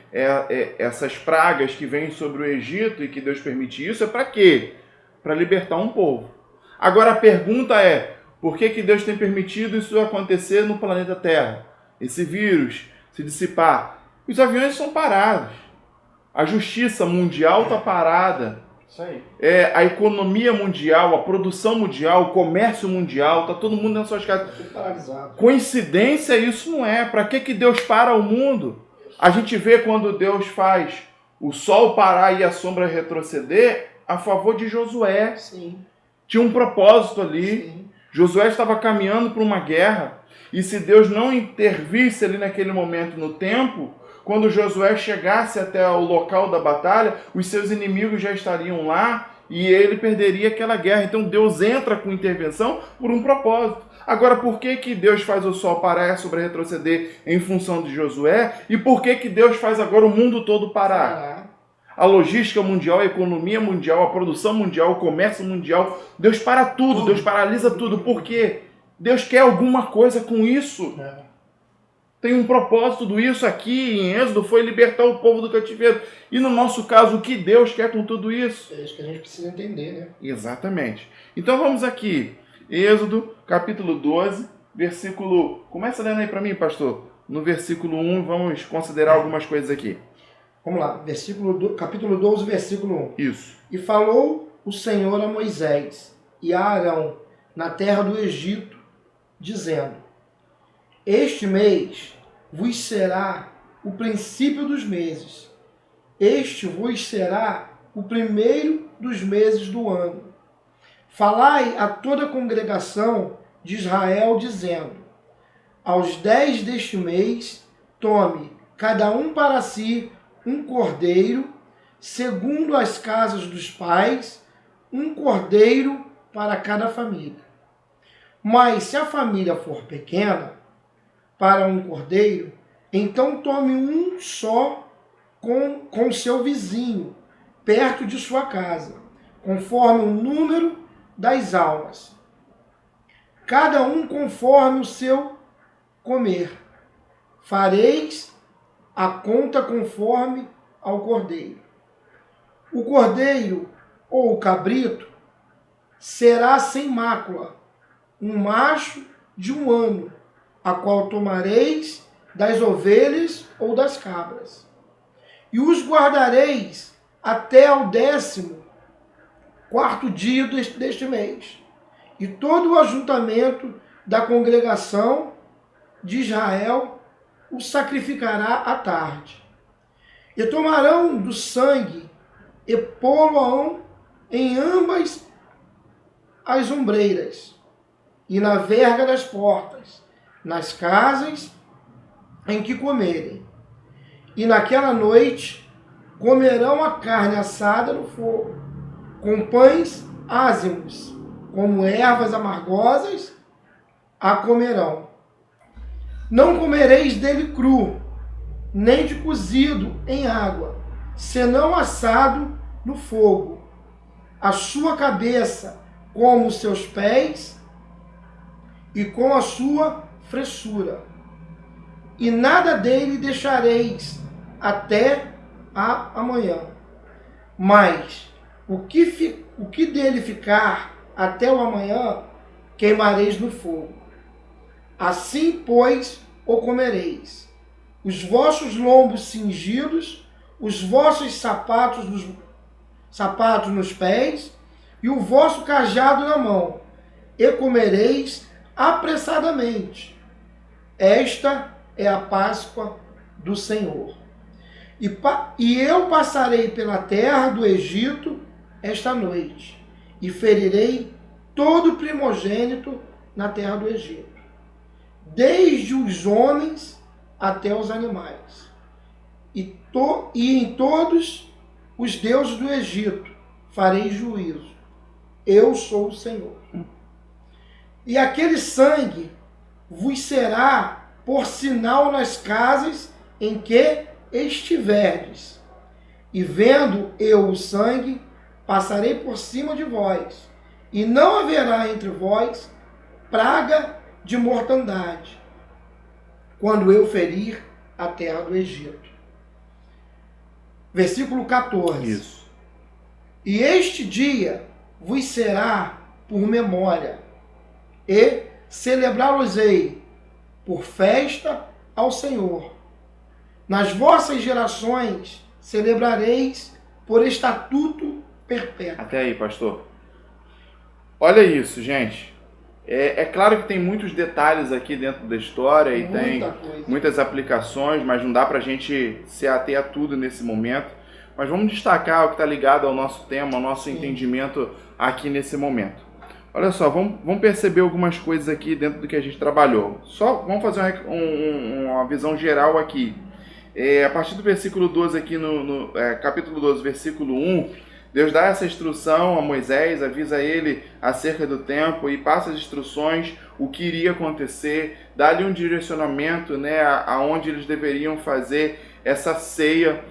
essas pragas que vêm sobre o Egito e que Deus permite isso, é para quê? Para libertar um povo. Agora a pergunta é, por que Deus tem permitido isso acontecer no planeta Terra? Esse vírus se dissipar. Os aviões são parados. A justiça mundial está parada. Isso aí. A economia mundial, a produção mundial, o comércio mundial, está todo mundo nas suas casas. Tudo paralisado. Coincidência isso não é. Para que Deus para o mundo? A gente vê quando Deus faz o sol parar e a sombra retroceder a favor de Josué. Sim. Tinha um propósito ali. Sim. Josué estava caminhando para uma guerra. E se Deus não intervisse ali naquele momento no tempo, quando Josué chegasse até o local da batalha, os seus inimigos já estariam lá e ele perderia aquela guerra. Então Deus entra com intervenção por um propósito. Agora, por que Deus faz o sol parar sobre retroceder em função de Josué? E por que Deus faz agora o mundo todo parar? A logística mundial, a economia mundial, a produção mundial, o comércio mundial. Deus para tudo, Deus paralisa tudo. Por quê? Deus quer alguma coisa com isso. Tem um propósito, tudo isso aqui em Êxodo foi libertar o povo do cativeiro. E no nosso caso, o que Deus quer com tudo isso? É isso que a gente precisa entender, né? Exatamente. Então vamos aqui, Êxodo, capítulo 12, versículo... Começa lendo aí para mim, pastor. No versículo 1, vamos considerar algumas coisas aqui. Vamos lá, capítulo 12, versículo 1. Isso. E falou o Senhor a Moisés e a Arão na terra do Egito, dizendo: Este mês vos será o princípio dos meses. Este vos será o primeiro dos meses do ano. Falai a toda a congregação de Israel, dizendo: Aos 10 deste mês, tome cada um para si um cordeiro, segundo as casas dos pais, um cordeiro para cada família. Mas se a família for pequena, para um cordeiro, então tome um só com seu vizinho, perto de sua casa, conforme o número das almas. Cada um conforme o seu comer. Fareis a conta conforme ao cordeiro. O cordeiro ou o cabrito será sem mácula, um macho de 1 ano, a qual tomareis das ovelhas ou das cabras. E os guardareis até ao 14º dia deste mês. E todo o ajuntamento da congregação de Israel o sacrificará à tarde. E tomarão do sangue e pô-lo-ão em ambas as ombreiras e na verga das portas, nas casas em que comerem. E naquela noite comerão a carne assada no fogo, com pães ázimos, como ervas amargosas a comerão. Não comereis dele cru, nem de cozido em água, senão assado no fogo. A sua cabeça, como os seus pés, e com a sua fressura. E nada dele deixareis até amanhã. Mas o que dele ficar até o amanhã, queimareis no fogo. Assim, pois, o comereis. Os vossos lombos cingidos, os vossos sapatos nos pés, e o vosso cajado na mão, e comereis apressadamente. Esta é a Páscoa do Senhor. E eu passarei pela terra do Egito esta noite, e ferirei todo primogênito na terra do Egito, desde os homens até os animais, e em todos os deuses do Egito farei juízo. Eu sou o Senhor. E aquele sangue vos será por sinal nas casas em que estiverdes. E vendo eu o sangue, passarei por cima de vós, e não haverá entre vós praga de mortandade, quando eu ferir a terra do Egito. Versículo 14. Isso. E este dia vos será por memória, e celebrá-los-ei por festa ao Senhor. Nas vossas gerações celebrareis por estatuto perpétuo. Até aí, pastor. Olha isso, gente. É claro que tem muitos detalhes aqui dentro da história e tem muitas aplicações, mas não dá pra gente se ater a tudo nesse momento. Mas vamos destacar o que está ligado ao nosso tema, ao nosso entendimento aqui nesse momento. Olha só, vamos perceber algumas coisas aqui dentro do que a gente trabalhou. Só vamos fazer uma visão geral aqui. A partir do versículo 12 aqui no capítulo 12, versículo 1, Deus dá essa instrução a Moisés, avisa ele acerca do tempo e passa as instruções, o que iria acontecer, dá-lhe um direcionamento, né, aonde eles deveriam fazer essa ceia,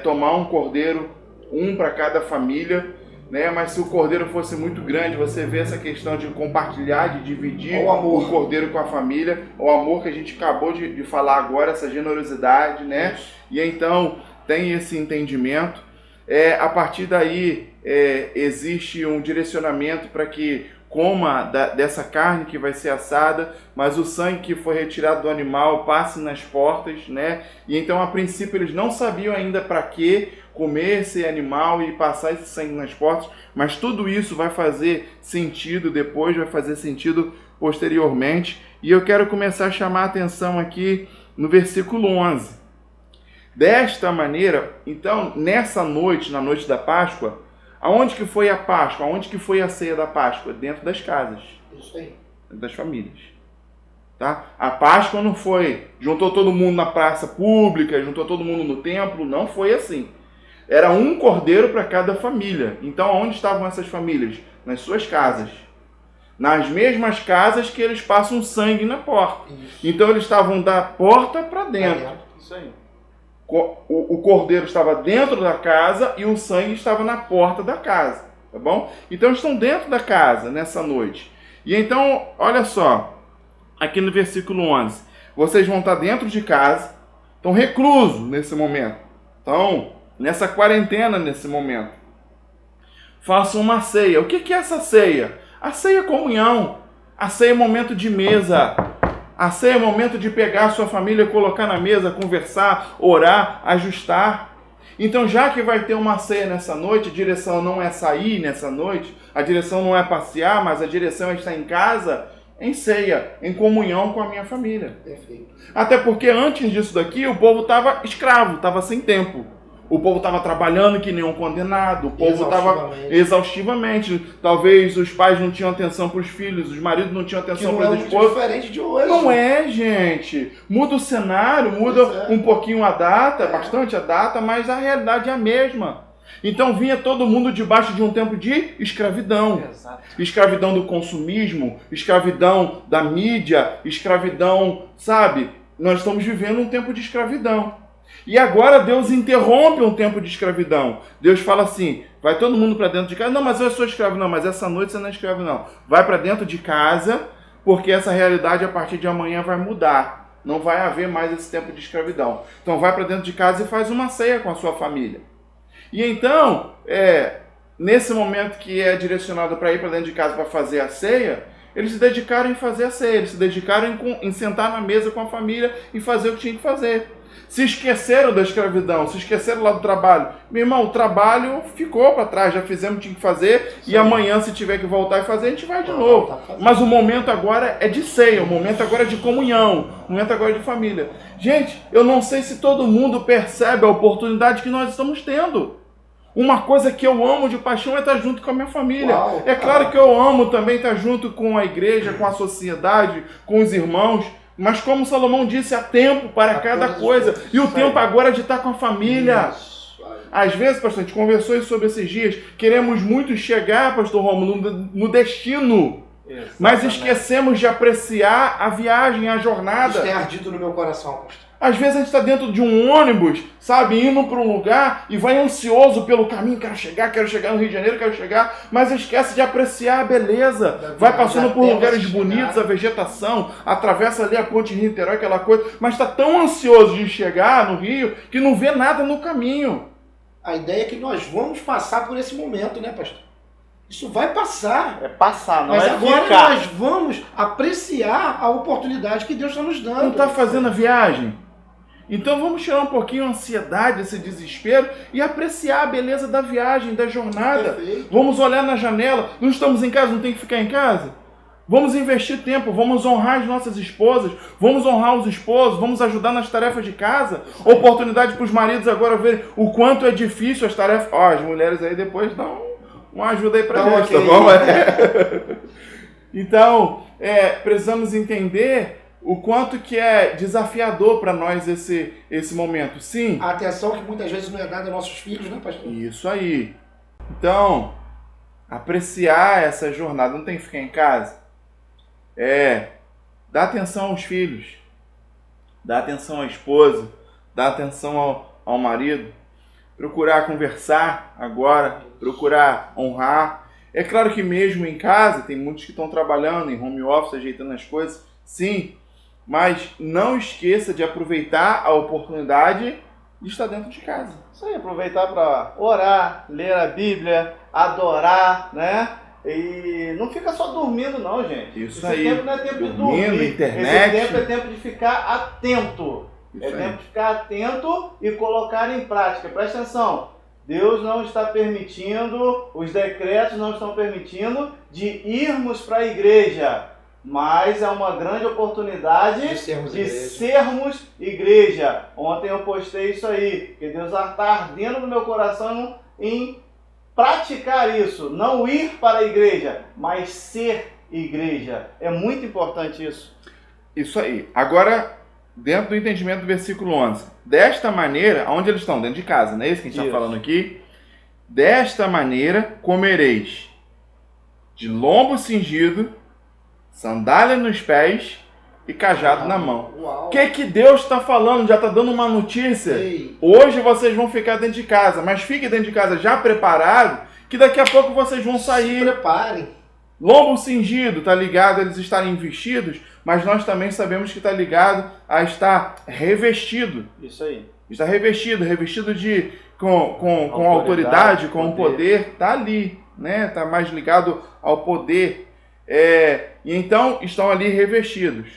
tomar um cordeiro, um para cada família, né? Mas se o cordeiro fosse muito grande, você vê essa questão de compartilhar, de dividir O amor. o cordeiro com a família, o amor que a gente acabou de falar agora, essa generosidade, né? E então tem esse entendimento. A partir daí existe um direcionamento para que coma dessa carne que vai ser assada, mas o sangue que foi retirado do animal passe nas portas, né? E então a princípio eles não sabiam ainda para que comer esse animal e passar esse sangue nas portas, mas tudo isso vai fazer sentido depois, vai fazer sentido posteriormente. E eu quero começar a chamar a atenção aqui no versículo 11. Desta maneira, então, nessa noite, na noite da Páscoa, aonde que foi a Páscoa? Aonde que foi a ceia da Páscoa? Dentro das casas. Isso aí. Dentro das famílias. Tá? A Páscoa não foi, juntou todo mundo na praça pública, juntou todo mundo no templo, não foi assim. Era um cordeiro para cada família. Então, onde estavam essas famílias? Nas suas casas. Nas mesmas casas que eles passam sangue na porta. Isso. Então, eles estavam da porta para dentro. Isso aí. O cordeiro estava dentro da casa e o sangue estava na porta da casa, tá bom? Então estão dentro da casa nessa noite. E então, olha só, aqui no versículo 11, vocês vão estar dentro de casa, estão reclusos nesse momento, estão nessa quarentena nesse momento. Façam uma ceia. O que é essa ceia? A ceia é comunhão, a ceia é momento de mesa. A ceia é o momento de pegar a sua família, colocar na mesa, conversar, orar, ajustar. Então, já que vai ter uma ceia nessa noite, a direção não é sair nessa noite, a direção não é passear, mas a direção é estar em casa, em ceia, em comunhão com a minha família. Perfeito. Até porque antes disso daqui, o povo estava escravo, estava sem tempo. O povo estava trabalhando que nem um condenado, o povo estava exaustivamente. Talvez os pais não tinham atenção para os filhos, os maridos não tinham atenção para as esposas. Diferente de hoje. Não é, gente. Muda o cenário, muda um pouquinho a data, bastante a data, mas a realidade é a mesma. Então vinha todo mundo debaixo de um tempo de escravidão. Exato. Escravidão do consumismo, escravidão da mídia, escravidão, sabe? Nós estamos vivendo um tempo de escravidão. E agora Deus interrompe um tempo de escravidão. Deus fala assim, vai todo mundo para dentro de casa. Não, mas eu sou escravo. Não, mas essa noite você não é escravo, não. Vai para dentro de casa, porque essa realidade a partir de amanhã vai mudar. Não vai haver mais esse tempo de escravidão. Então vai para dentro de casa e faz uma ceia com a sua família. E então, nesse momento que é direcionado para ir para dentro de casa para fazer a ceia, eles se dedicaram em fazer a ceia. Eles se dedicaram em sentar na mesa com a família e fazer o que tinha que fazer. Se esqueceram da escravidão, se esqueceram lá do trabalho. Meu irmão, o trabalho ficou para trás, já fizemos o que tinha que fazer. Sim. E amanhã, se tiver que voltar e fazer, a gente vai de novo. Mas o momento agora é de ceia, o momento agora é de comunhão, o momento agora é de família. Gente, eu não sei se todo mundo percebe a oportunidade que nós estamos tendo. Uma coisa que eu amo de paixão é estar junto com a minha família. Uau, é claro que eu amo também estar junto com a igreja, com a sociedade, com os irmãos. Mas como Salomão disse, há tempo para cada coisa. E o tempo agora é de estar com a família. Às vezes, pastor, a gente conversou sobre esses dias, queremos muito chegar, pastor Romulo, no destino. Exatamente. Mas esquecemos de apreciar a viagem, a jornada. Isso tem ardido no meu coração, pastor. Às vezes a gente está dentro de um ônibus, sabe, indo para um lugar e vai ansioso pelo caminho, quero chegar no Rio de Janeiro, quero chegar, mas esquece de apreciar a beleza. Vai passando por lugares bonitos, a vegetação, atravessa ali a ponte de Niterói, aquela coisa, mas está tão ansioso de chegar no Rio que não vê nada no caminho. A ideia é que nós vamos passar por esse momento, né, pastor? Isso vai passar. É passar, não mas é agora ficar. Nós vamos apreciar a oportunidade que Deus está nos dando. Não está fazendo a viagem? Então vamos tirar um pouquinho a ansiedade, esse desespero e apreciar a beleza da viagem, da jornada. Perfeito. Vamos olhar na janela. Não estamos em casa, não tem que ficar em casa? Vamos investir tempo, vamos honrar as nossas esposas, vamos honrar os esposos, vamos ajudar nas tarefas de casa. Oportunidade para os maridos agora verem o quanto é difícil as tarefas. As mulheres aí depois dão uma ajuda aí pra gente, tá bom? Então, precisamos entender o quanto que é desafiador para nós esse momento. Sim. A atenção que muitas vezes não é dada aos nossos filhos, né, pastor? Isso aí. Então, apreciar essa jornada. Não tem que ficar em casa. Dá atenção aos filhos. Dá atenção à esposa. Dá atenção ao marido. procurar conversar agora, procurar honrar. É claro que mesmo em casa, tem muitos que estão trabalhando em home office, ajeitando as coisas, sim, mas não esqueça de aproveitar a oportunidade de estar dentro de casa. Isso aí, aproveitar para orar, ler a Bíblia, adorar, né? E não fica só dormindo não, gente. Isso Esse aí. tempo não é tempo de Dormindo, dormir. internet. Esse tempo é tempo de ficar atento. Isso É aí. tempo de ficar atento e colocar em prática. Presta atenção. Deus não está permitindo, os decretos não estão permitindo de irmos para a igreja. Mas é uma grande oportunidade de sermos igreja. Ontem eu postei isso aí, que Deus está ardendo no meu coração em praticar isso. Não ir para a igreja, mas ser igreja. É muito importante isso. Isso aí. Agora, dentro do entendimento do versículo 11. Desta maneira, onde eles estão? Dentro de casa, não é isso que a gente está falando aqui? Desta maneira comereis de lombo cingido, sandália nos pés e cajado na mão. Uau. O que Deus está falando? Já está dando uma notícia. Ei. Hoje vocês vão ficar dentro de casa, mas fiquem dentro de casa já preparado, que daqui a pouco vocês vão Se sair. preparem. Lombo cingido, tá ligado a eles estarem vestidos, mas nós também sabemos que está ligado a estar revestido. Isso aí. Está revestido com autoridade, com poder, tá ali, né? Tá mais ligado ao poder. E então estão ali revestidos.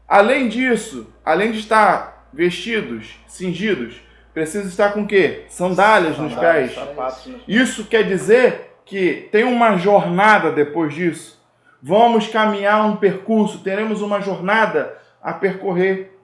Além disso, além de estar vestidos, cingidos, precisa estar com o quê? Sandálias nos pés. Sapatos nos pés. Isso quer dizer que tem uma jornada depois disso. Vamos caminhar um percurso, teremos uma jornada a percorrer.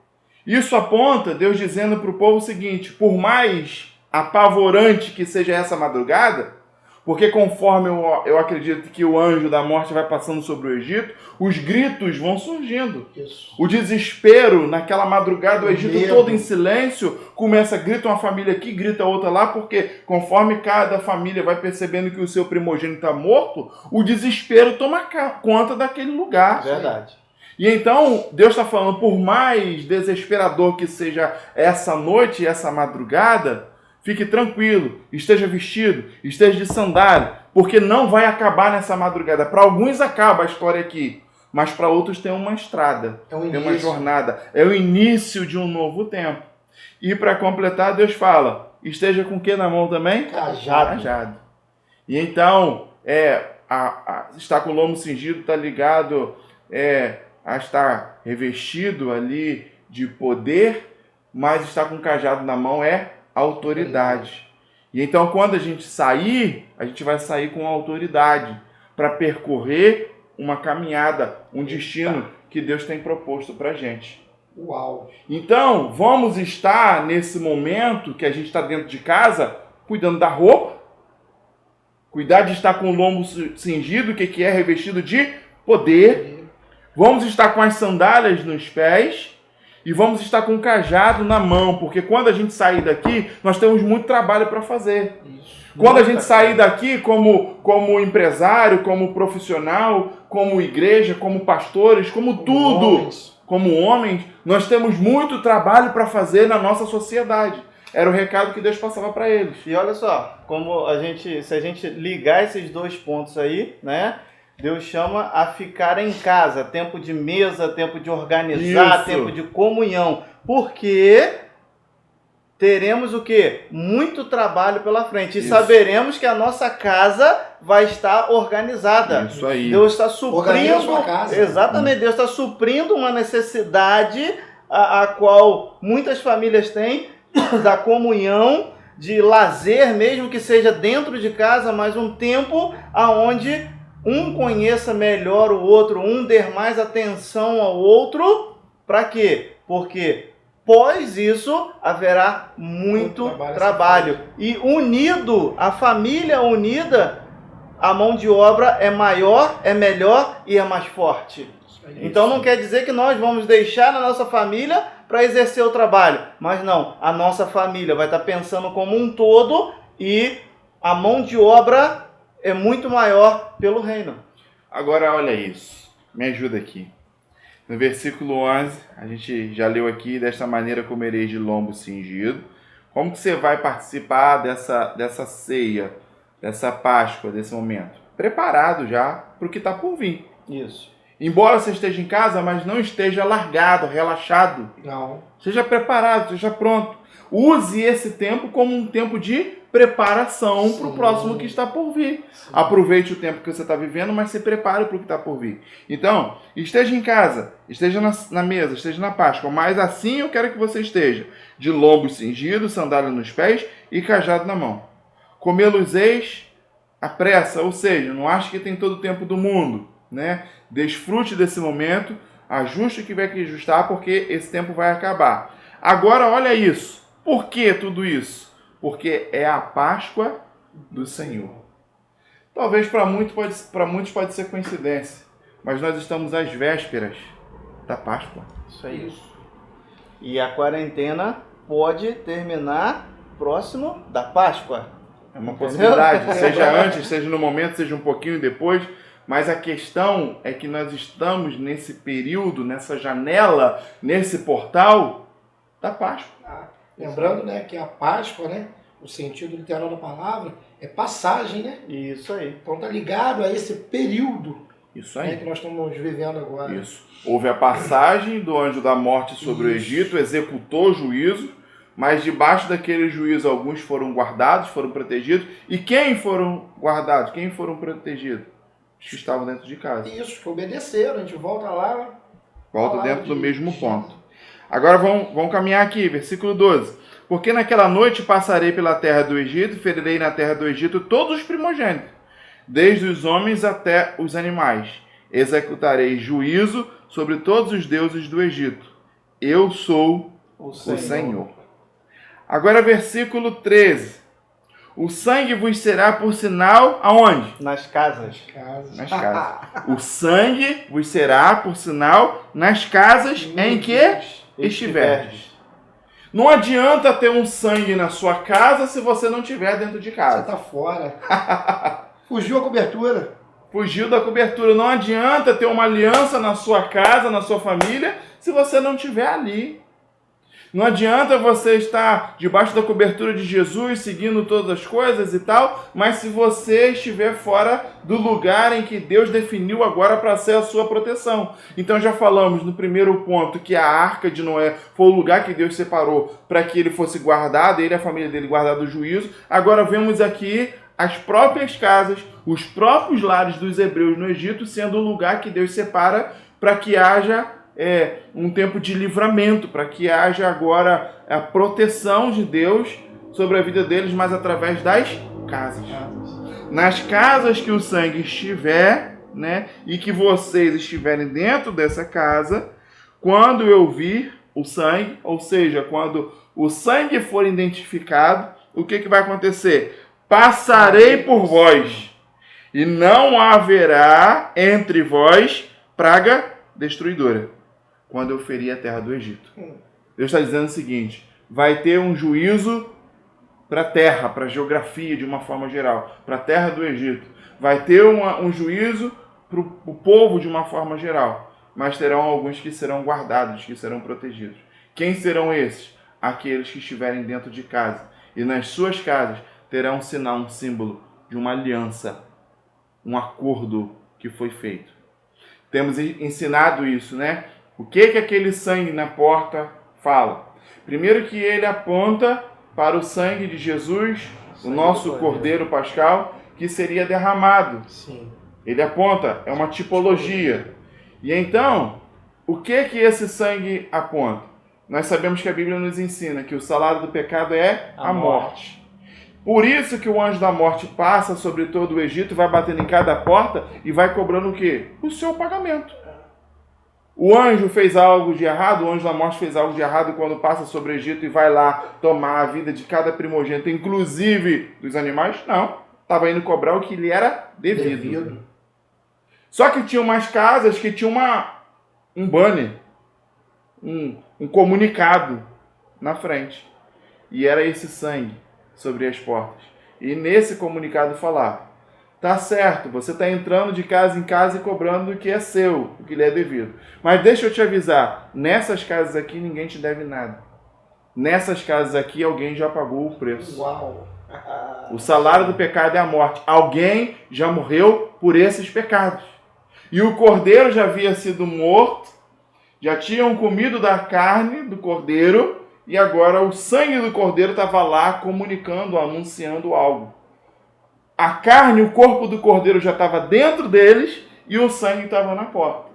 Isso aponta Deus dizendo para o povo o seguinte: por mais apavorante que seja essa madrugada, porque conforme eu acredito que o anjo da morte vai passando sobre o Egito, os gritos vão surgindo. Isso. O desespero naquela madrugada, o O Egito medo. todo em silêncio, começa, grita uma família aqui, grita outra lá, porque conforme cada família vai percebendo que o seu primogênito está morto, o desespero toma conta daquele lugar. Verdade. E então, Deus está falando, por mais desesperador que seja essa noite, essa madrugada, fique tranquilo, esteja vestido, esteja de sandália, porque não vai acabar nessa madrugada. Para alguns acaba a história aqui, mas para outros tem uma estrada, É um tem uma início. jornada, é o início de um novo tempo. E para completar, Deus fala, esteja com o que na mão também? Cajado. E então, estar com o lombo cingido está ligado a estar revestido ali de poder, mas estar com o cajado na mão é autoridade. E então, quando a gente sair, a gente vai sair com autoridade para percorrer uma caminhada, um destino que Deus tem proposto para a gente. Uau. Então, vamos estar nesse momento que a gente está dentro de casa, cuidando da roupa, cuidar de estar com o lombo cingido, que é revestido de poder. Vamos estar com as sandálias nos pés e vamos estar com o cajado na mão, porque quando a gente sair daqui, nós temos muito trabalho para fazer. Isso. Quando a gente sair daqui como empresário, como profissional, como igreja, como pastores, como tudo, Homens. como homens, nós temos muito trabalho para fazer na nossa sociedade. Era o recado que Deus passava para eles. E olha só, se a gente ligar esses dois pontos aí, né? Deus chama a ficar em casa, tempo de mesa, tempo de organizar, Isso. tempo de comunhão. Porque teremos o quê? Muito trabalho pela frente. E Isso. saberemos que a nossa casa vai estar organizada. Isso aí. Deus está Organiza a suprindo. sua casa. Exatamente, Deus está suprindo uma necessidade a qual muitas famílias têm, da comunhão, de lazer, mesmo que seja dentro de casa, mas um tempo aonde um conheça melhor o outro, um dê mais atenção ao outro. Para quê? Porque pós isso haverá muito trabalho. E unido, a família unida, a mão de obra é maior, é melhor e é mais forte. Então não quer dizer que nós vamos deixar a nossa família para exercer o trabalho. Mas não, a nossa família vai estar pensando como um todo e a mão de obra é muito maior pelo reino. Agora olha isso, me ajuda aqui. No versículo 11, a gente já leu aqui, desta maneira comereis de lombo cingido, Como que você vai participar dessa ceia, dessa Páscoa, desse momento? Preparado já para o que está por vir. Isso. Embora você esteja em casa, mas não esteja largado, relaxado. Não. Seja preparado, seja pronto. Use esse tempo como um tempo de preparação para o próximo que está por vir. Sim. Aproveite o tempo que você está vivendo, mas se prepare para o que está por vir. Então, esteja em casa, esteja na mesa, esteja na Páscoa, mas assim eu quero que você esteja, de lombos cingidos, sandália nos pés e cajado na mão. Comê-los-eis à pressa, ou seja, não ache que tem todo o tempo do mundo, né? Desfrute desse momento, ajuste o que tiver que ajustar, porque esse tempo vai acabar. Agora, olha isso. Por que tudo isso? Porque é a Páscoa do Senhor. Talvez para muitos pode ser coincidência, mas nós estamos às vésperas da Páscoa. Isso aí. E a quarentena pode terminar próximo da Páscoa. É uma possibilidade, seja antes, seja no momento, seja um pouquinho depois, mas a questão é que nós estamos nesse período, nessa janela, nesse portal da Páscoa. Lembrando, né, que a Páscoa, né, o sentido literal da palavra, é passagem, né? Isso aí. Então tá ligado a esse período, Isso né, aí. que nós estamos vivendo agora. Isso. Houve a passagem do anjo da morte sobre o Egito, executou o juízo, mas debaixo daquele juízo alguns foram guardados, foram protegidos. E quem foram guardados? Quem foram protegidos? Os que estavam dentro de casa. Isso, que obedeceram, a gente volta lá. Volta dentro do mesmo ponto. Agora vamos caminhar aqui, versículo 12. Porque naquela noite passarei pela terra do Egito, ferirei na terra do Egito todos os primogênitos, desde os homens até os animais. Executarei juízo sobre todos os deuses do Egito. Eu sou o Senhor. Agora versículo 13. O sangue vos será por sinal aonde? Nas casas. Nas casas. O sangue vos será por sinal nas casas em que estiverdes. Não adianta ter um sangue na sua casa se você não estiver dentro de casa. Você tá fora. Fugiu a cobertura. Fugiu da cobertura. Não adianta ter uma aliança na sua casa, na sua família, se você não estiver ali. Não adianta você estar debaixo da cobertura de Jesus, seguindo todas as coisas e tal, mas se você estiver fora do lugar em que Deus definiu agora para ser a sua proteção. Então já falamos no primeiro ponto que a arca de Noé foi o lugar que Deus separou para que ele fosse guardado, ele e a família dele guardado do juízo. Agora vemos aqui as próprias casas, os próprios lares dos hebreus no Egito sendo o lugar que Deus separa para que haja um tempo de livramento, para que haja agora a proteção de Deus sobre a vida deles, mas através das casas. Nas casas que o sangue estiver, né, e que vocês estiverem dentro dessa casa, quando eu vir o sangue, ou seja, quando o sangue for identificado, o que vai acontecer? Passarei por vós, e não haverá entre vós praga destruidora, quando eu ferir a terra do Egito. Deus está dizendo o seguinte: vai ter um juízo para a terra, para a geografia de uma forma geral, para a terra do Egito. Vai ter um juízo para o povo de uma forma geral, mas terão alguns que serão guardados, que serão protegidos. Quem serão esses? Aqueles que estiverem dentro de casa. E nas suas casas terão um sinal, um símbolo de uma aliança, um acordo que foi feito. Temos ensinado isso, né? O que aquele sangue na porta fala? Primeiro que ele aponta para o sangue de Jesus, o nosso Cordeiro Pascal, que seria derramado. Sim. Ele aponta, é uma tipologia. E então, o que esse sangue aponta? Nós sabemos que a Bíblia nos ensina que o salário do pecado é a morte. Por isso que o anjo da morte passa sobre todo o Egito, vai batendo em cada porta e vai cobrando o quê? O seu pagamento. O anjo fez algo de errado, o anjo da morte fez algo de errado quando passa sobre o Egito e vai lá tomar a vida de cada primogênito, inclusive dos animais? Não. Estava indo cobrar o que lhe era devido. Só que tinha umas casas que tinham um banner, um comunicado na frente. E era esse sangue sobre as portas. E nesse comunicado falava: tá certo, você está entrando de casa em casa e cobrando o que é seu, o que lhe é devido. Mas deixa eu te avisar, nessas casas aqui ninguém te deve nada. Nessas casas aqui, alguém já pagou o preço. Uau! O salário do pecado é a morte. Alguém já morreu por esses pecados. E o cordeiro já havia sido morto, já tinham comido da carne do cordeiro, e agora o sangue do cordeiro estava lá comunicando, anunciando algo. A carne, o corpo do cordeiro já estava dentro deles e o sangue estava na porta.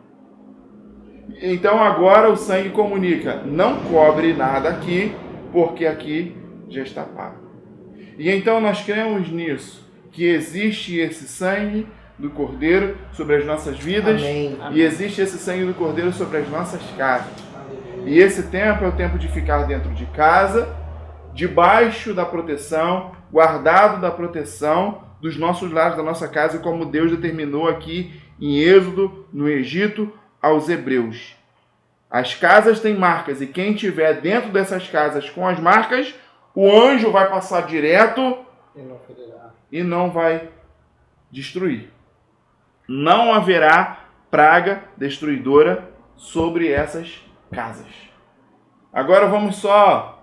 Então agora o sangue comunica: não cobre nada aqui, porque aqui já está pago. E então nós cremos nisso, que existe esse sangue do cordeiro sobre as nossas vidas. Amém. E existe esse sangue do cordeiro sobre as nossas casas. E esse tempo é o tempo de ficar dentro de casa, debaixo da proteção, guardado da proteção dos nossos lares, da nossa casa, como Deus determinou aqui em Êxodo, no Egito, aos hebreus. As casas têm marcas, e quem estiver dentro dessas casas com as marcas, o anjo vai passar direto e não vai destruir. Não haverá praga destruidora sobre essas casas. Agora vamos só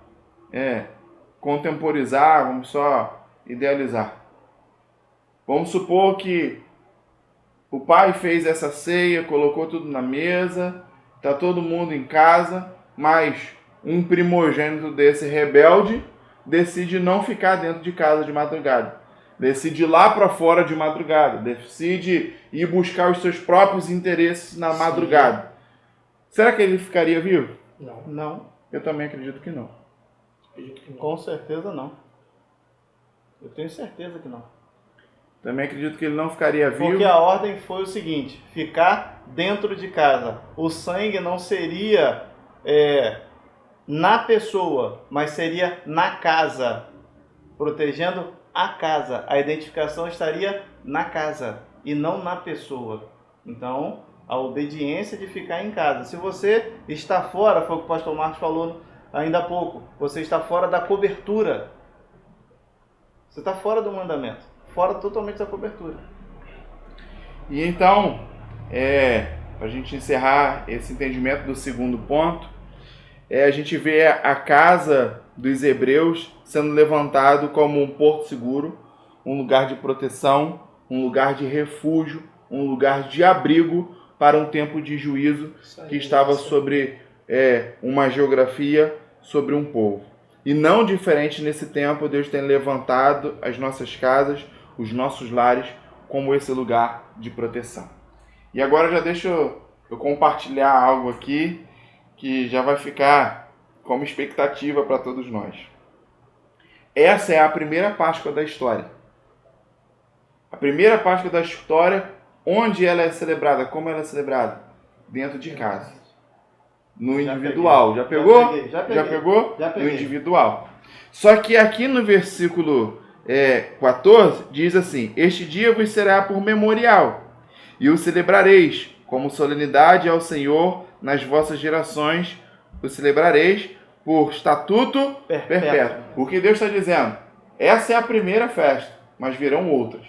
contemporizar, vamos só idealizar. Vamos supor que o pai fez essa ceia, colocou tudo na mesa, está todo mundo em casa, mas um primogênito desse rebelde decide não ficar dentro de casa de madrugada. Decide ir lá para fora de madrugada. Decide ir buscar os seus próprios interesses na madrugada. Será que ele ficaria vivo? Não. Não. Eu também acredito que não. Com certeza não. Eu tenho certeza que não. Também acredito que ele não ficaria vivo. Porque a ordem foi o seguinte: ficar dentro de casa. O sangue não seria na pessoa, mas seria na casa, protegendo a casa. A identificação estaria na casa e não na pessoa. Então, a obediência de ficar em casa. Se você está fora, foi o que o pastor Marcos falou ainda há pouco, você está fora da cobertura. Você está fora do mandamento, fora totalmente da cobertura. E então, para a gente encerrar esse entendimento do segundo ponto, a gente vê a casa dos hebreus sendo levantado como um porto seguro, um lugar de proteção, um lugar de refúgio, um lugar de abrigo para um tempo de juízo que estava sobre uma geografia, sobre um povo. E não diferente nesse tempo, Deus tem levantado as nossas casas, os nossos lares, como esse lugar de proteção. E agora já deixa eu compartilhar algo aqui que já vai ficar como expectativa para todos nós. Essa é a primeira Páscoa da história. A primeira Páscoa da história, onde ela é celebrada, como ela é celebrada? Dentro de casa. No individual. Já pegou? Já peguei. Já peguei. No individual. Só que aqui no versículo 14 diz assim: este dia vos será por memorial, e o celebrareis como solenidade ao Senhor nas vossas gerações, o celebrareis por estatuto perpétuo. O que Deus está dizendo? Essa é a primeira festa, mas virão outras.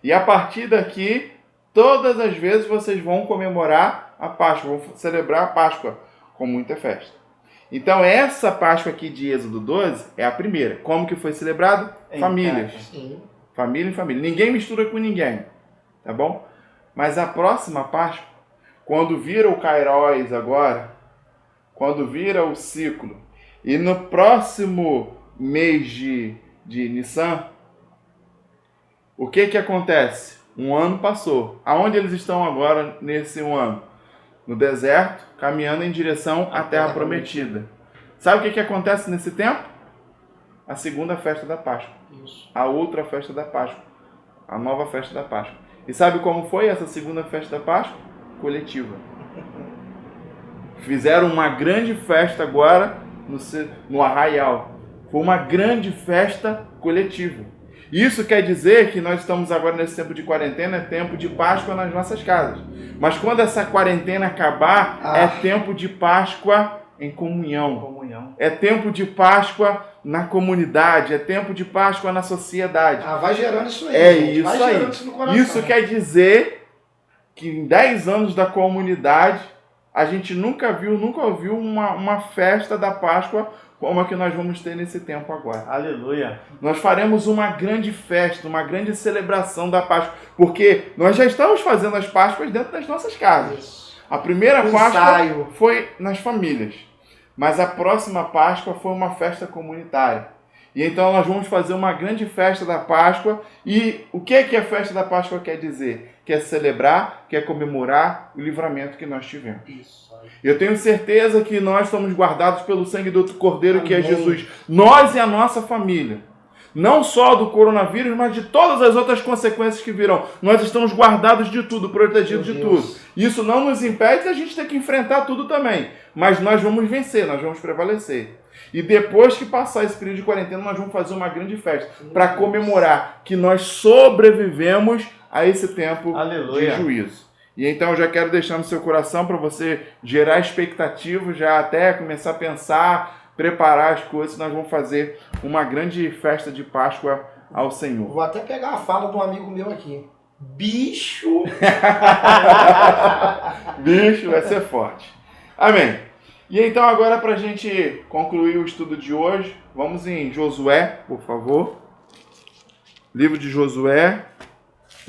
E a partir daqui, todas as vezes vocês vão comemorar a Páscoa, vão celebrar a Páscoa com muita festa. Então essa Páscoa aqui de Êxodo 12 é a primeira. Como que foi celebrado? Famílias. Família em família. Ninguém mistura com ninguém. Tá bom? Mas a próxima Páscoa, quando vira o Kairos agora, quando vira o ciclo, e no próximo mês de Nissan, o que acontece? Um ano passou. Aonde eles estão agora nesse ano? No deserto, caminhando em direção à Terra Prometida. Sabe o que acontece nesse tempo? A segunda festa da Páscoa. Isso. A outra festa da Páscoa. A nova festa da Páscoa. E sabe como foi essa segunda festa da Páscoa? Coletiva. Fizeram uma grande festa agora no Arraial. Foi uma grande festa coletiva. Isso quer dizer que nós estamos agora nesse tempo de quarentena, é tempo de Páscoa nas nossas casas. Mas quando essa quarentena acabar, é tempo de Páscoa em comunhão. É tempo de Páscoa na comunidade, é tempo de Páscoa na sociedade. Vai gerando isso aí. É gente. isso vai aí. Isso no coração. Isso quer dizer que em 10 anos da comunidade, a gente nunca ouviu uma festa da Páscoa como a que nós vamos ter nesse tempo agora. Aleluia. Nós faremos uma grande festa, uma grande celebração da Páscoa, porque nós já estamos fazendo as Páscoas dentro das nossas casas. Isso. A primeira Um Páscoa ensaio. foi nas famílias, mas a próxima Páscoa foi uma festa comunitária. E então nós vamos fazer uma grande festa da Páscoa. E o que a festa da Páscoa quer dizer? Quer celebrar, quer comemorar o livramento que nós tivemos. Isso. Eu tenho certeza que nós somos guardados pelo sangue do Cordeiro, que é Amém. Jesus. Nós e a nossa família. Não só do coronavírus, mas de todas as outras consequências que virão. Nós estamos guardados de tudo, protegidos Meu de Deus. tudo. Isso não nos impede de a gente ter que enfrentar tudo também. Mas nós vamos vencer, nós vamos prevalecer. E depois que passar esse período de quarentena, nós vamos fazer uma grande festa para comemorar que nós sobrevivemos a esse tempo Aleluia. de juízo. E então eu já quero deixar no seu coração para você gerar expectativa, já até começar a pensar, preparar as coisas. Nós vamos fazer uma grande festa de Páscoa ao Senhor. Vou até pegar a fala de um amigo meu aqui. Bicho! Bicho, vai ser forte. Amém. E então agora para a gente concluir o estudo de hoje, vamos em Josué, por favor. Livro de Josué,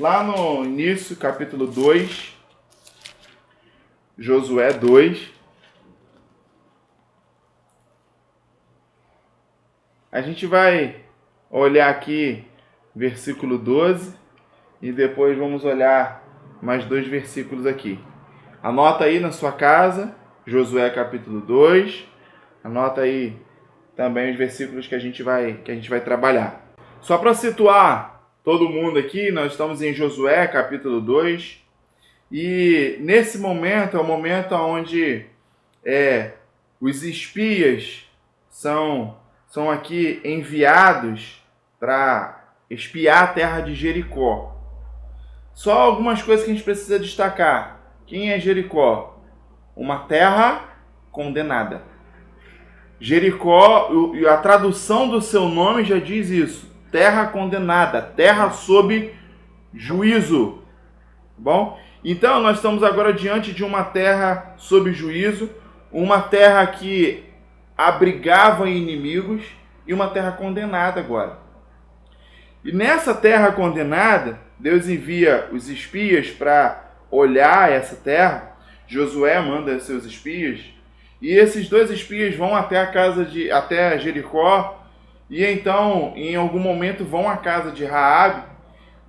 lá no início, capítulo 2. Josué 2. A gente vai olhar aqui versículo 12 e depois vamos olhar mais 2 versículos aqui. Anota aí na sua casa, Josué capítulo 2. Anota aí também os versículos que a gente vai trabalhar. Só para situar todo mundo aqui, nós estamos em Josué capítulo 2. E nesse momento é o momento onde os espias são aqui enviados para espiar a terra de Jericó. Só algumas coisas que a gente precisa destacar. Quem é Jericó? Uma terra condenada. Jericó, a tradução do seu nome já diz isso. Terra condenada, terra sob juízo. Bom? Então, nós estamos agora diante de uma terra sob juízo, uma terra que abrigava inimigos e uma terra condenada agora. E nessa terra condenada, Deus envia os espias para olhar essa terra. Josué manda seus espias e esses 2 espias vão até Jericó e então, em algum momento, vão à casa de Raabe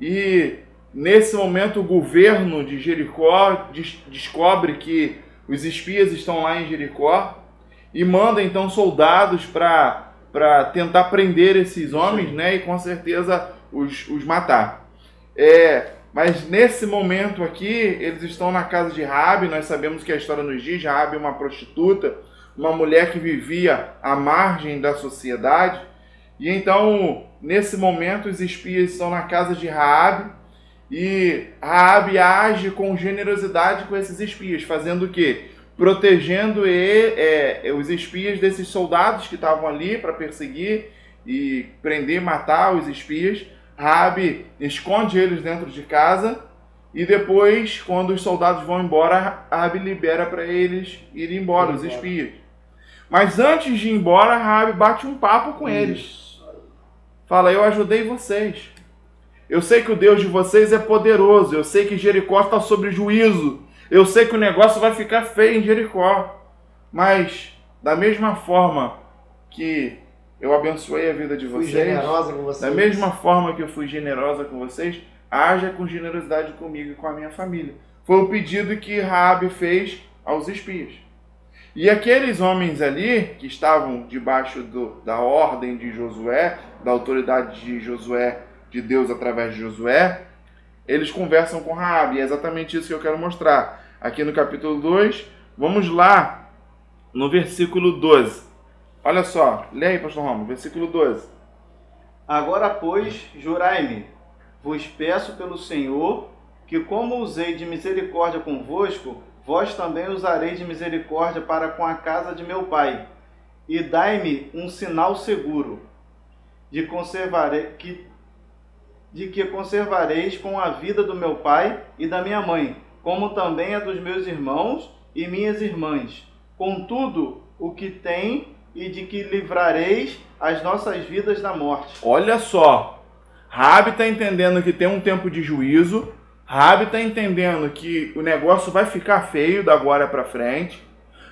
e nesse momento o governo de Jericó descobre que os espias estão lá em Jericó e manda então soldados para tentar prender esses homens, né, e com certeza os matar. Mas nesse momento aqui, eles estão na casa de Raabe. Nós sabemos que a história nos diz, Raabe é uma prostituta, uma mulher que vivia à margem da sociedade. E então, nesse momento, os espias estão na casa de Raabe e Raabe age com generosidade com esses espias, fazendo o quê? Protegendo os espias desses soldados que estavam ali para perseguir e prender, matar os espias. Raabe esconde eles dentro de casa e depois, quando os soldados vão embora, Raabe libera para eles irem embora, os espias. Mas antes de ir embora, Raabe bate um papo com eles. Fala, eu ajudei vocês. Eu sei que o Deus de vocês é poderoso. Eu sei que Jericó está sob juízo. Eu sei que o negócio vai ficar feio em Jericó. Mas, da mesma forma que eu abençoei a vida de vocês, Fui generosa com vocês. da mesma forma que eu fui generosa com vocês, haja com generosidade comigo e com a minha família. Foi o pedido que Raabe fez aos espias. E aqueles homens ali, que estavam debaixo da ordem de Josué, da autoridade de Josué, de Deus através de Josué, eles conversam com Raabe. E é exatamente isso que eu quero mostrar. Aqui no capítulo 2, vamos lá no versículo 12. Olha só, lê aí, pastor Romulo, versículo 12. Agora, pois, jurai-me, vos peço pelo Senhor, que como usei de misericórdia convosco, vós também usarei de misericórdia para com a casa de meu pai. E dai-me um sinal seguro, de que conservareis com a vida do meu pai e da minha mãe, como também a dos meus irmãos e minhas irmãs, com tudo o que tem e de que livrareis as nossas vidas da morte. Olha só, Raabe está entendendo que tem um tempo de juízo, Raabe está entendendo que o negócio vai ficar feio da agora para frente,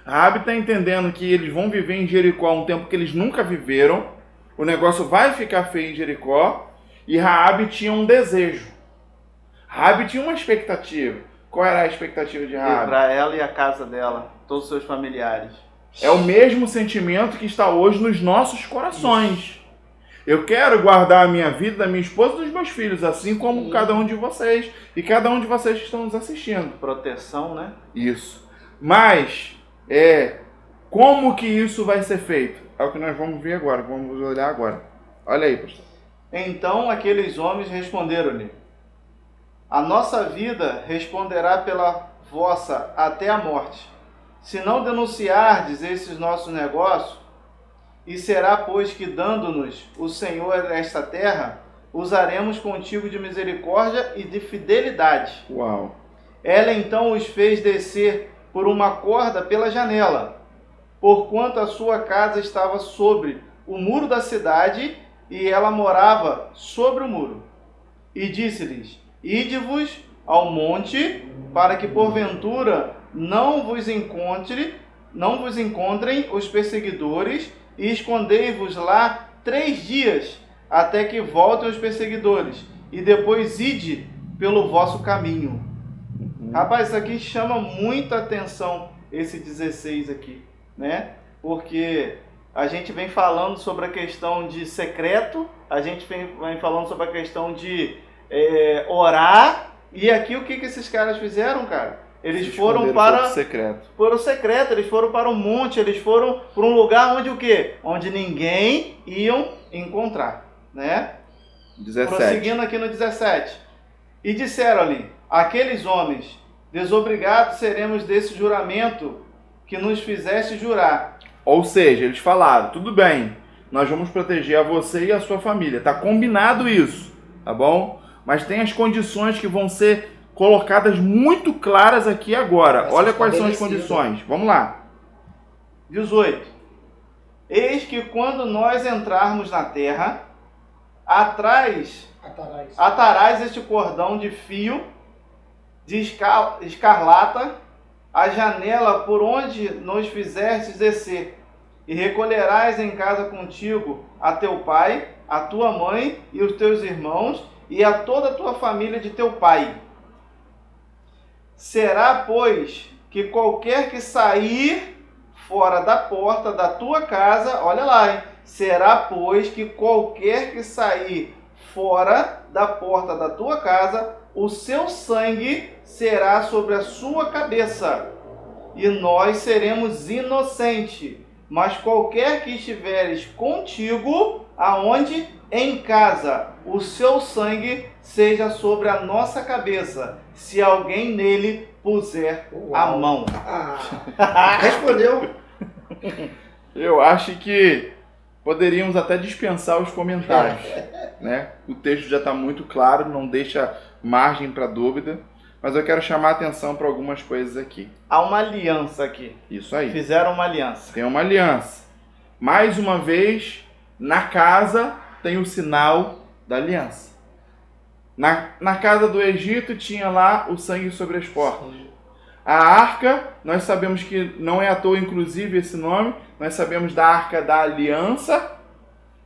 Raabe está entendendo que eles vão viver em Jericó um tempo que eles nunca viveram, o negócio vai ficar feio em Jericó, e Raabe tinha um desejo. Raabe tinha uma expectativa. Qual era a expectativa de Raabe? Para ela e a casa dela, todos os seus familiares. É o mesmo sentimento que está hoje nos nossos corações. Eu quero guardar a minha vida, da minha esposa e dos meus filhos, assim como cada um de vocês. E cada um de vocês que estão nos assistindo. Proteção, né? Isso. Mas, como que isso vai ser feito? É o que nós vamos ver agora, vamos olhar agora. Olha aí, pastor. Então aqueles homens responderam-lhe: a nossa vida responderá pela vossa até a morte, se não denunciardes esses nossos negócios, e será, pois, que dando-nos o Senhor esta terra, usaremos contigo de misericórdia e de fidelidade. Uau. Ela então os fez descer por uma corda pela janela, porquanto a sua casa estava sobre o muro da cidade, e ela morava sobre o muro. E disse-lhes: ide-vos ao monte, para que porventura não vos encontrem os perseguidores, e escondei-vos lá 3 dias, até que voltem os perseguidores, e depois ide pelo vosso caminho. Rapaz, isso aqui chama muita atenção, esse 16 aqui, né? Porque a gente vem falando sobre a questão de secreto, a gente vem falando sobre a questão de orar, e aqui o que esses caras fizeram, cara? Eles foram para o secreto, eles foram para um monte, eles foram para um lugar onde o quê? Onde ninguém iam encontrar, né? 17. Prosseguindo aqui no 17. E disseram-lhe aqueles homens: desobrigados seremos desse juramento que nos fizeste jurar. Ou seja, eles falaram: tudo bem, nós vamos proteger a você e a sua família. Tá combinado isso, tá bom? Mas tem as condições que vão ser colocadas muito claras aqui agora. Olha quais são as condições. Vamos lá. 18. Eis que quando nós entrarmos na terra, atarás este cordão de fio de escarlata, a janela por onde nos fizestes descer, e recolherás em casa contigo a teu pai, a tua mãe e os teus irmãos, e a toda a tua família de teu pai. Será, pois, que qualquer que sair fora da porta da tua casa, olha lá, hein? Será, pois, que qualquer que sair fora da porta da tua casa, o seu sangue será sobre a sua cabeça, e nós seremos inocentes. Mas qualquer que estiveres contigo, aonde? Em casa, o seu sangue seja sobre a nossa cabeça, se alguém nele puser a mão. Respondeu. Eu acho que poderíamos até dispensar os comentários, né? O texto já está muito claro, não deixa margem para dúvida, mas eu quero chamar a atenção para algumas coisas aqui. Há uma aliança aqui. Isso aí. Fizeram uma aliança. Tem uma aliança. Mais uma vez, na casa tem o sinal da aliança. Na casa do Egito tinha lá o sangue sobre as portas. A arca, nós sabemos que não é à toa, inclusive, esse nome. Nós sabemos da arca da aliança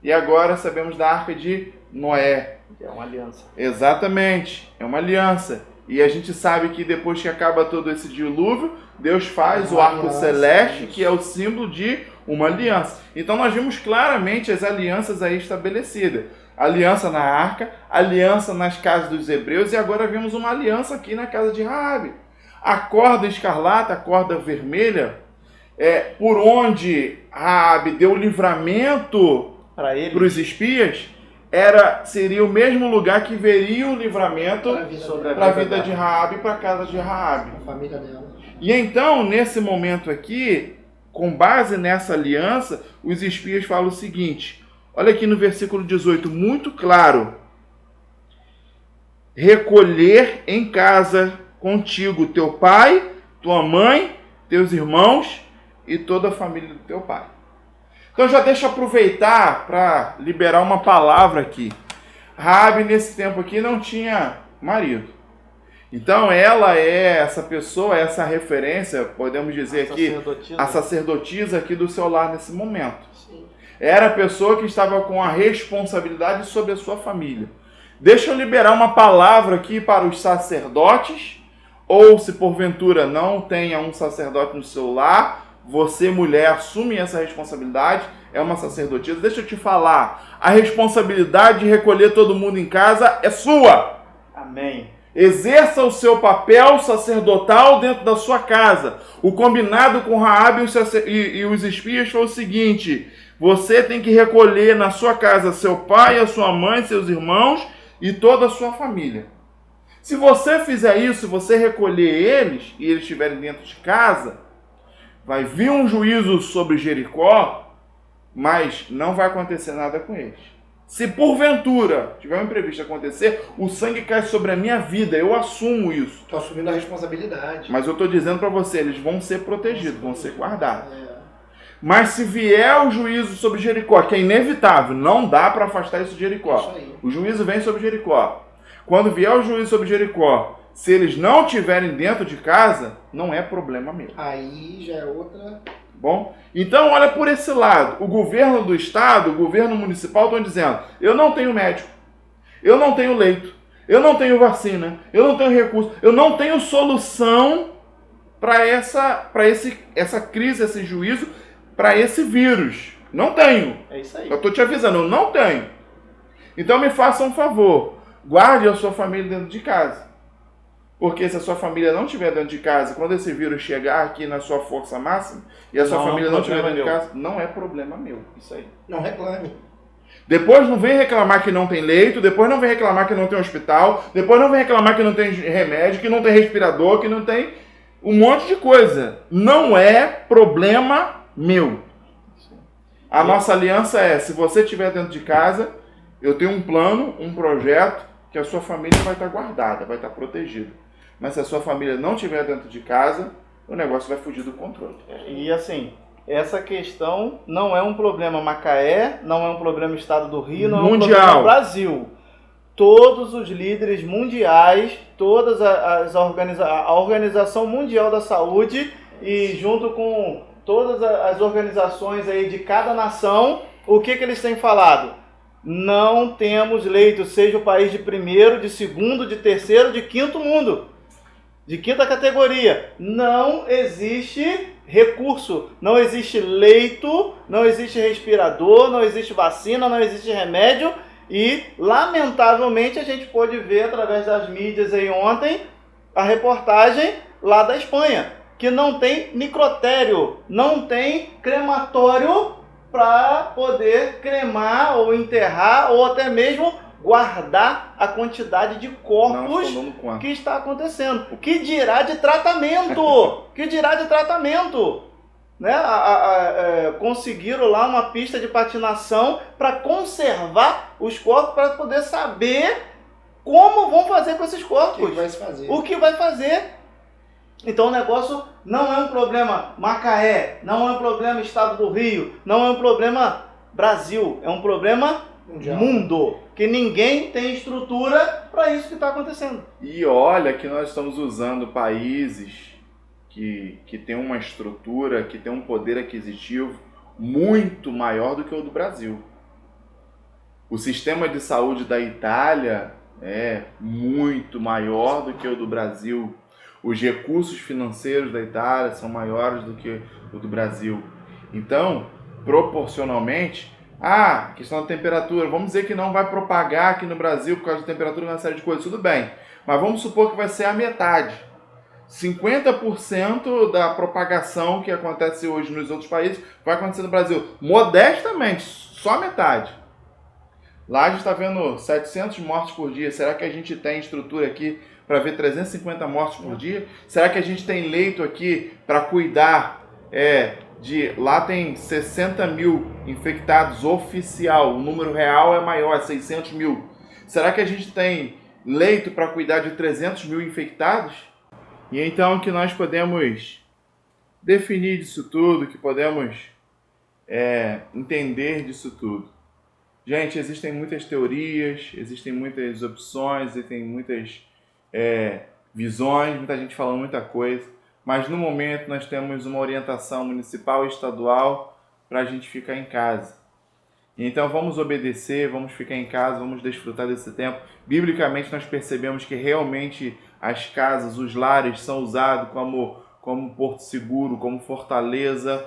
e agora sabemos da arca de Noé. É uma aliança. Exatamente, é uma aliança. E a gente sabe que depois que acaba todo esse dilúvio, Deus faz o arco celeste, que é o símbolo de uma aliança. Então nós vimos claramente as alianças aí estabelecidas. Aliança na arca, aliança nas casas dos hebreus, e agora vemos uma aliança aqui na casa de Raabe. A corda escarlata, a corda vermelha, por onde Raabe deu livramento para os espias, seria o mesmo lugar que veria o livramento para a vida de Raabe e para a casa de Raabe. A família dela. E então, nesse momento aqui, com base nessa aliança, os espias falam o seguinte, olha aqui no versículo 18, muito claro: recolher em casa contigo teu pai, tua mãe, teus irmãos e toda a família do teu pai. Então já deixa eu aproveitar para liberar uma palavra aqui. Raabe, nesse tempo aqui, não tinha marido. Então ela é essa pessoa, essa referência, podemos dizer aqui, a sacerdotisa aqui do seu lar nesse momento. Sim. Era a pessoa que estava com a responsabilidade sobre a sua família. Deixa eu liberar uma palavra aqui para os sacerdotes, ou se porventura não tenha um sacerdote no seu lar, você, mulher, assume essa responsabilidade, é uma sacerdotisa. Deixa eu te falar, a responsabilidade de recolher todo mundo em casa é sua. Amém. Exerça o seu papel sacerdotal dentro da sua casa. O combinado com Raabe e os espias foi o seguinte: você tem que recolher na sua casa seu pai, a sua mãe, seus irmãos e toda a sua família. Se você fizer isso, você recolher eles e eles estiverem dentro de casa, vai vir um juízo sobre Jericó, mas não vai acontecer nada com eles. Se porventura tiver um imprevisto acontecer, o sangue cai sobre a minha vida, eu assumo isso. Estou assumindo a responsabilidade. Mas eu estou dizendo para você, eles vão ser protegidos, vão ser guardados. Mas se vier o juízo sobre Jericó, que é inevitável, não dá para afastar isso de Jericó. Isso aí. O juízo vem sobre Jericó. Quando vier o juízo sobre Jericó, se eles não estiverem dentro de casa, não é problema meu. Aí já é outra... Bom, então olha por esse lado. O governo do estado, o governo municipal estão dizendo: eu não tenho médico, eu não tenho leito, eu não tenho vacina, eu não tenho recurso, eu não tenho solução para essa crise, esse juízo, para esse vírus. Não tenho. É isso aí. Eu estou te avisando, eu não tenho. Então me faça um favor, guarde a sua família dentro de casa. Porque se a sua família não estiver dentro de casa, quando esse vírus chegar aqui na sua força máxima, e a sua família não estiver dentro de casa, não é problema meu. Isso aí. Não reclame. Depois não vem reclamar que não tem leito, depois não vem reclamar que não tem hospital, depois não vem reclamar que não tem remédio, que não tem respirador, que não tem um monte de coisa. Não é problema meu. A nossa aliança é, se você estiver dentro de casa, eu tenho um plano, um projeto, que a sua família vai estar guardada, vai estar protegida. Mas se a sua família não estiver dentro de casa, o negócio vai fugir do controle. E assim, essa questão não é um problema Macaé, não é um problema Estado do Rio, não é um problema Brasil. Todos os líderes mundiais, a Organização Mundial da Saúde e junto com todas as organizações aí de cada nação, o que eles têm falado? Não temos leito, seja o país de primeiro, de segundo, de terceiro, de quinto mundo. De quinta categoria. Não existe recurso, não existe leito, não existe respirador, não existe vacina, não existe remédio. E, lamentavelmente, a gente pôde ver através das mídias aí ontem a reportagem lá da Espanha, que não tem necrotério, não tem crematório para poder cremar ou enterrar ou até mesmo guardar a quantidade de corpos que está acontecendo. O que dirá de tratamento? Que dirá de tratamento? Né? Conseguiram lá uma pista de patinação para conservar os corpos, para poder saber como vão fazer com esses corpos. O que vai se fazer? O que vai fazer? Então o negócio não é um problema Macaé, não é um problema Estado do Rio, não é um problema Brasil, é um problema mundial. Mundo, que ninguém tem estrutura para isso que está acontecendo. E olha que nós estamos usando países que tem uma estrutura, que tem um poder aquisitivo muito maior do que o do Brasil. O sistema de saúde da Itália é muito maior do que o do Brasil. Os recursos financeiros da Itália são maiores do que o do Brasil. Então, proporcionalmente, questão da temperatura, vamos dizer que não vai propagar aqui no Brasil por causa da temperatura e uma série de coisas, tudo bem. Mas vamos supor que vai ser a metade. 50% da propagação que acontece hoje nos outros países vai acontecer no Brasil. Modestamente, só metade. Lá a gente está vendo 700 mortes por dia. Será que a gente tem estrutura aqui para ver 350 mortes por dia? Será que a gente tem leito aqui para cuidar lá tem 60 mil infectados oficial, o número real é maior, é 600 mil. Será que a gente tem leito para cuidar de 300 mil infectados? E então que nós podemos definir disso tudo, que podemos entender disso tudo. Gente, existem muitas teorias, existem muitas opções, existem muitas visões, muita gente falando muita coisa, mas no momento nós temos uma orientação municipal e estadual para a gente ficar em casa. Então vamos obedecer, vamos ficar em casa, vamos desfrutar desse tempo. Biblicamente nós percebemos que realmente as casas, os lares são usados como porto seguro, como fortaleza,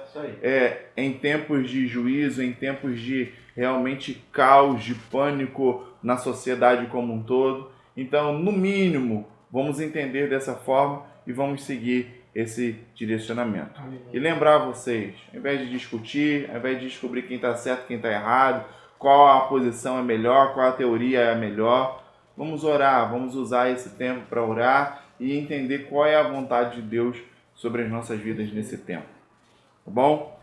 em tempos de juízo, em tempos de realmente caos, de pânico na sociedade como um todo. Então, no mínimo, vamos entender dessa forma e vamos seguir esse direcionamento. Amém. E lembrar vocês, ao invés de discutir, ao invés de descobrir quem está certo, quem está errado, qual a posição é melhor, qual a teoria é a melhor, vamos orar, vamos usar esse tempo para orar e entender qual é a vontade de Deus sobre as nossas vidas nesse tempo. Tá bom?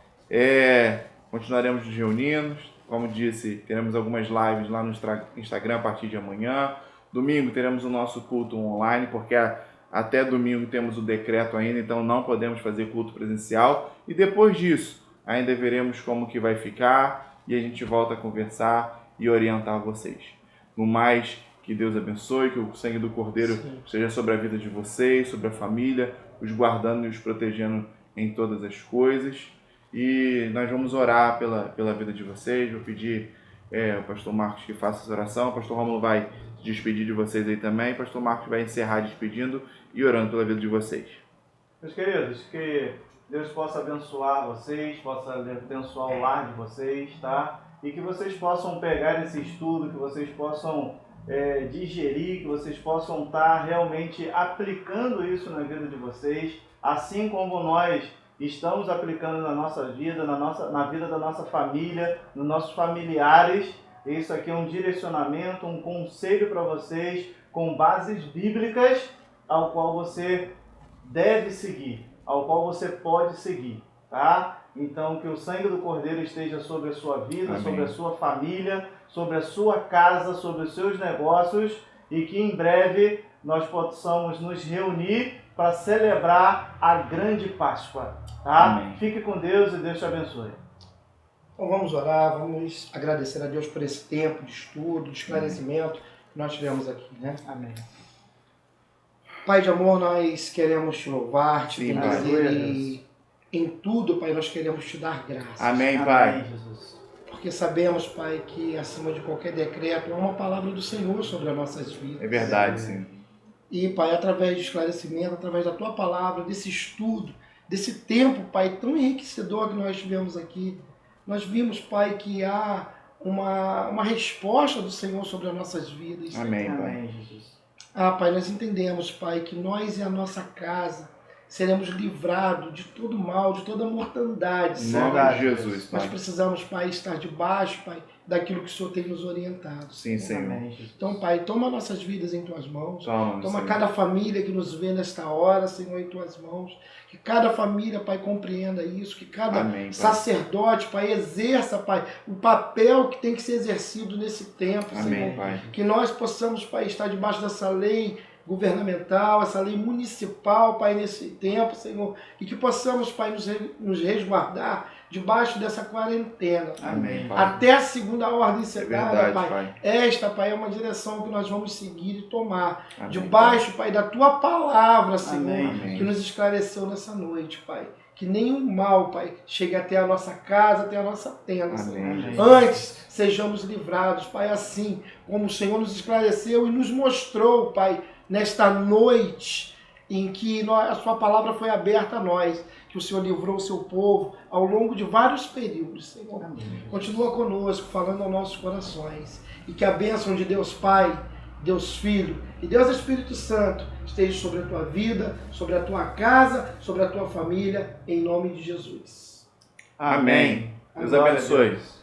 Continuaremos nos reunindo. Como disse, teremos algumas lives lá no Instagram a partir de amanhã. Domingo teremos o nosso culto online, porque até domingo temos o decreto ainda, então não podemos fazer culto presencial. E depois disso, ainda veremos como que vai ficar e a gente volta a conversar e orientar vocês. No mais, que Deus abençoe, que o sangue do Cordeiro seja sobre a vida de vocês, sobre a família, os guardando e os protegendo em todas as coisas. E nós vamos orar pela vida de vocês. Vou pedir ao pastor Marcos que faça essa oração. O pastor Rômulo vai se despedir de vocês aí também. O pastor Marcos vai encerrar despedindo e orando pela vida de vocês. Meus queridos, que Deus possa abençoar vocês, possa abençoar o lar de vocês, tá? E que vocês possam pegar esse estudo, que vocês possam digerir, que vocês possam estar realmente aplicando isso na vida de vocês, assim como nós estamos aplicando na nossa vida, na vida da nossa família, nos nossos familiares. Isso aqui é um direcionamento, um conselho para vocês com bases bíblicas ao qual você deve seguir, ao qual você pode seguir, tá? Então, que o sangue do Cordeiro esteja sobre a sua vida, Amém. sobre a sua família, sobre a sua casa, sobre os seus negócios, e que em breve nós possamos nos reunir para celebrar a grande Páscoa, tá? Amém. Fique com Deus e Deus te abençoe. Então vamos orar, vamos agradecer a Deus por esse tempo de estudo, de esclarecimento que nós tivemos aqui, né? Amém. Pai de amor, nós queremos te louvar, te Sim, bendizer e em tudo, Pai, nós queremos te dar graças. Amém, Pai. Amém, Jesus. Porque sabemos, Pai, que acima de qualquer decreto há uma palavra do Senhor sobre as nossas vidas. É verdade, sim. E, Pai, através de esclarecimento, através da Tua palavra, desse estudo, desse tempo, Pai, tão enriquecedor que nós tivemos aqui, nós vimos, Pai, que há uma resposta do Senhor sobre as nossas vidas. Amém, Pai. Amém, Jesus. Pai, nós entendemos, Pai, que nós e a nossa casa seremos livrados de todo mal, de toda mortandade, Em Senhor. nome de Jesus, Nós Pai. precisamos, Pai, estar debaixo, Pai, daquilo que o Senhor tem nos orientado. Sim, Senhor. Amém, Jesus. Então, Pai, toma nossas vidas em Tuas mãos. Toma, Toma Senhor. cada família que nos vê nesta hora, Senhor, em Tuas mãos. Que cada família, Pai, compreenda isso. Que cada Amém, Pai. sacerdote, Pai, exerça, Pai, o papel que tem que ser exercido nesse tempo, Amém, Senhor. Pai. Que nós possamos, Pai, estar debaixo dessa lei governamental, essa lei municipal, Pai, nesse tempo, Senhor. E que possamos, Pai, nos resguardar debaixo dessa quarentena. Pai. Amém, Pai. Até a segunda ordem É chegada, verdade, Pai. Pai. Esta, Pai, é uma direção que nós vamos seguir e tomar. Amém, Debaixo, Pai, da Tua palavra, Senhor, Amém. que nos esclareceu nessa noite, Pai. Que nenhum mal, Pai, chegue até a nossa casa, até a nossa tenda, Senhor. Amém. Antes, sejamos livrados, Pai, assim como o Senhor nos esclareceu e nos mostrou, Pai, nesta noite em que a Sua palavra foi aberta a nós, que o Senhor livrou o Seu povo ao longo de vários períodos, Senhor. Continua conosco, falando aos nossos corações. E que a bênção de Deus Pai, Deus Filho e Deus Espírito Santo esteja sobre a tua vida, sobre a tua casa, sobre a tua família, em nome de Jesus. Amém. Deus Glória a abençoe. Deus.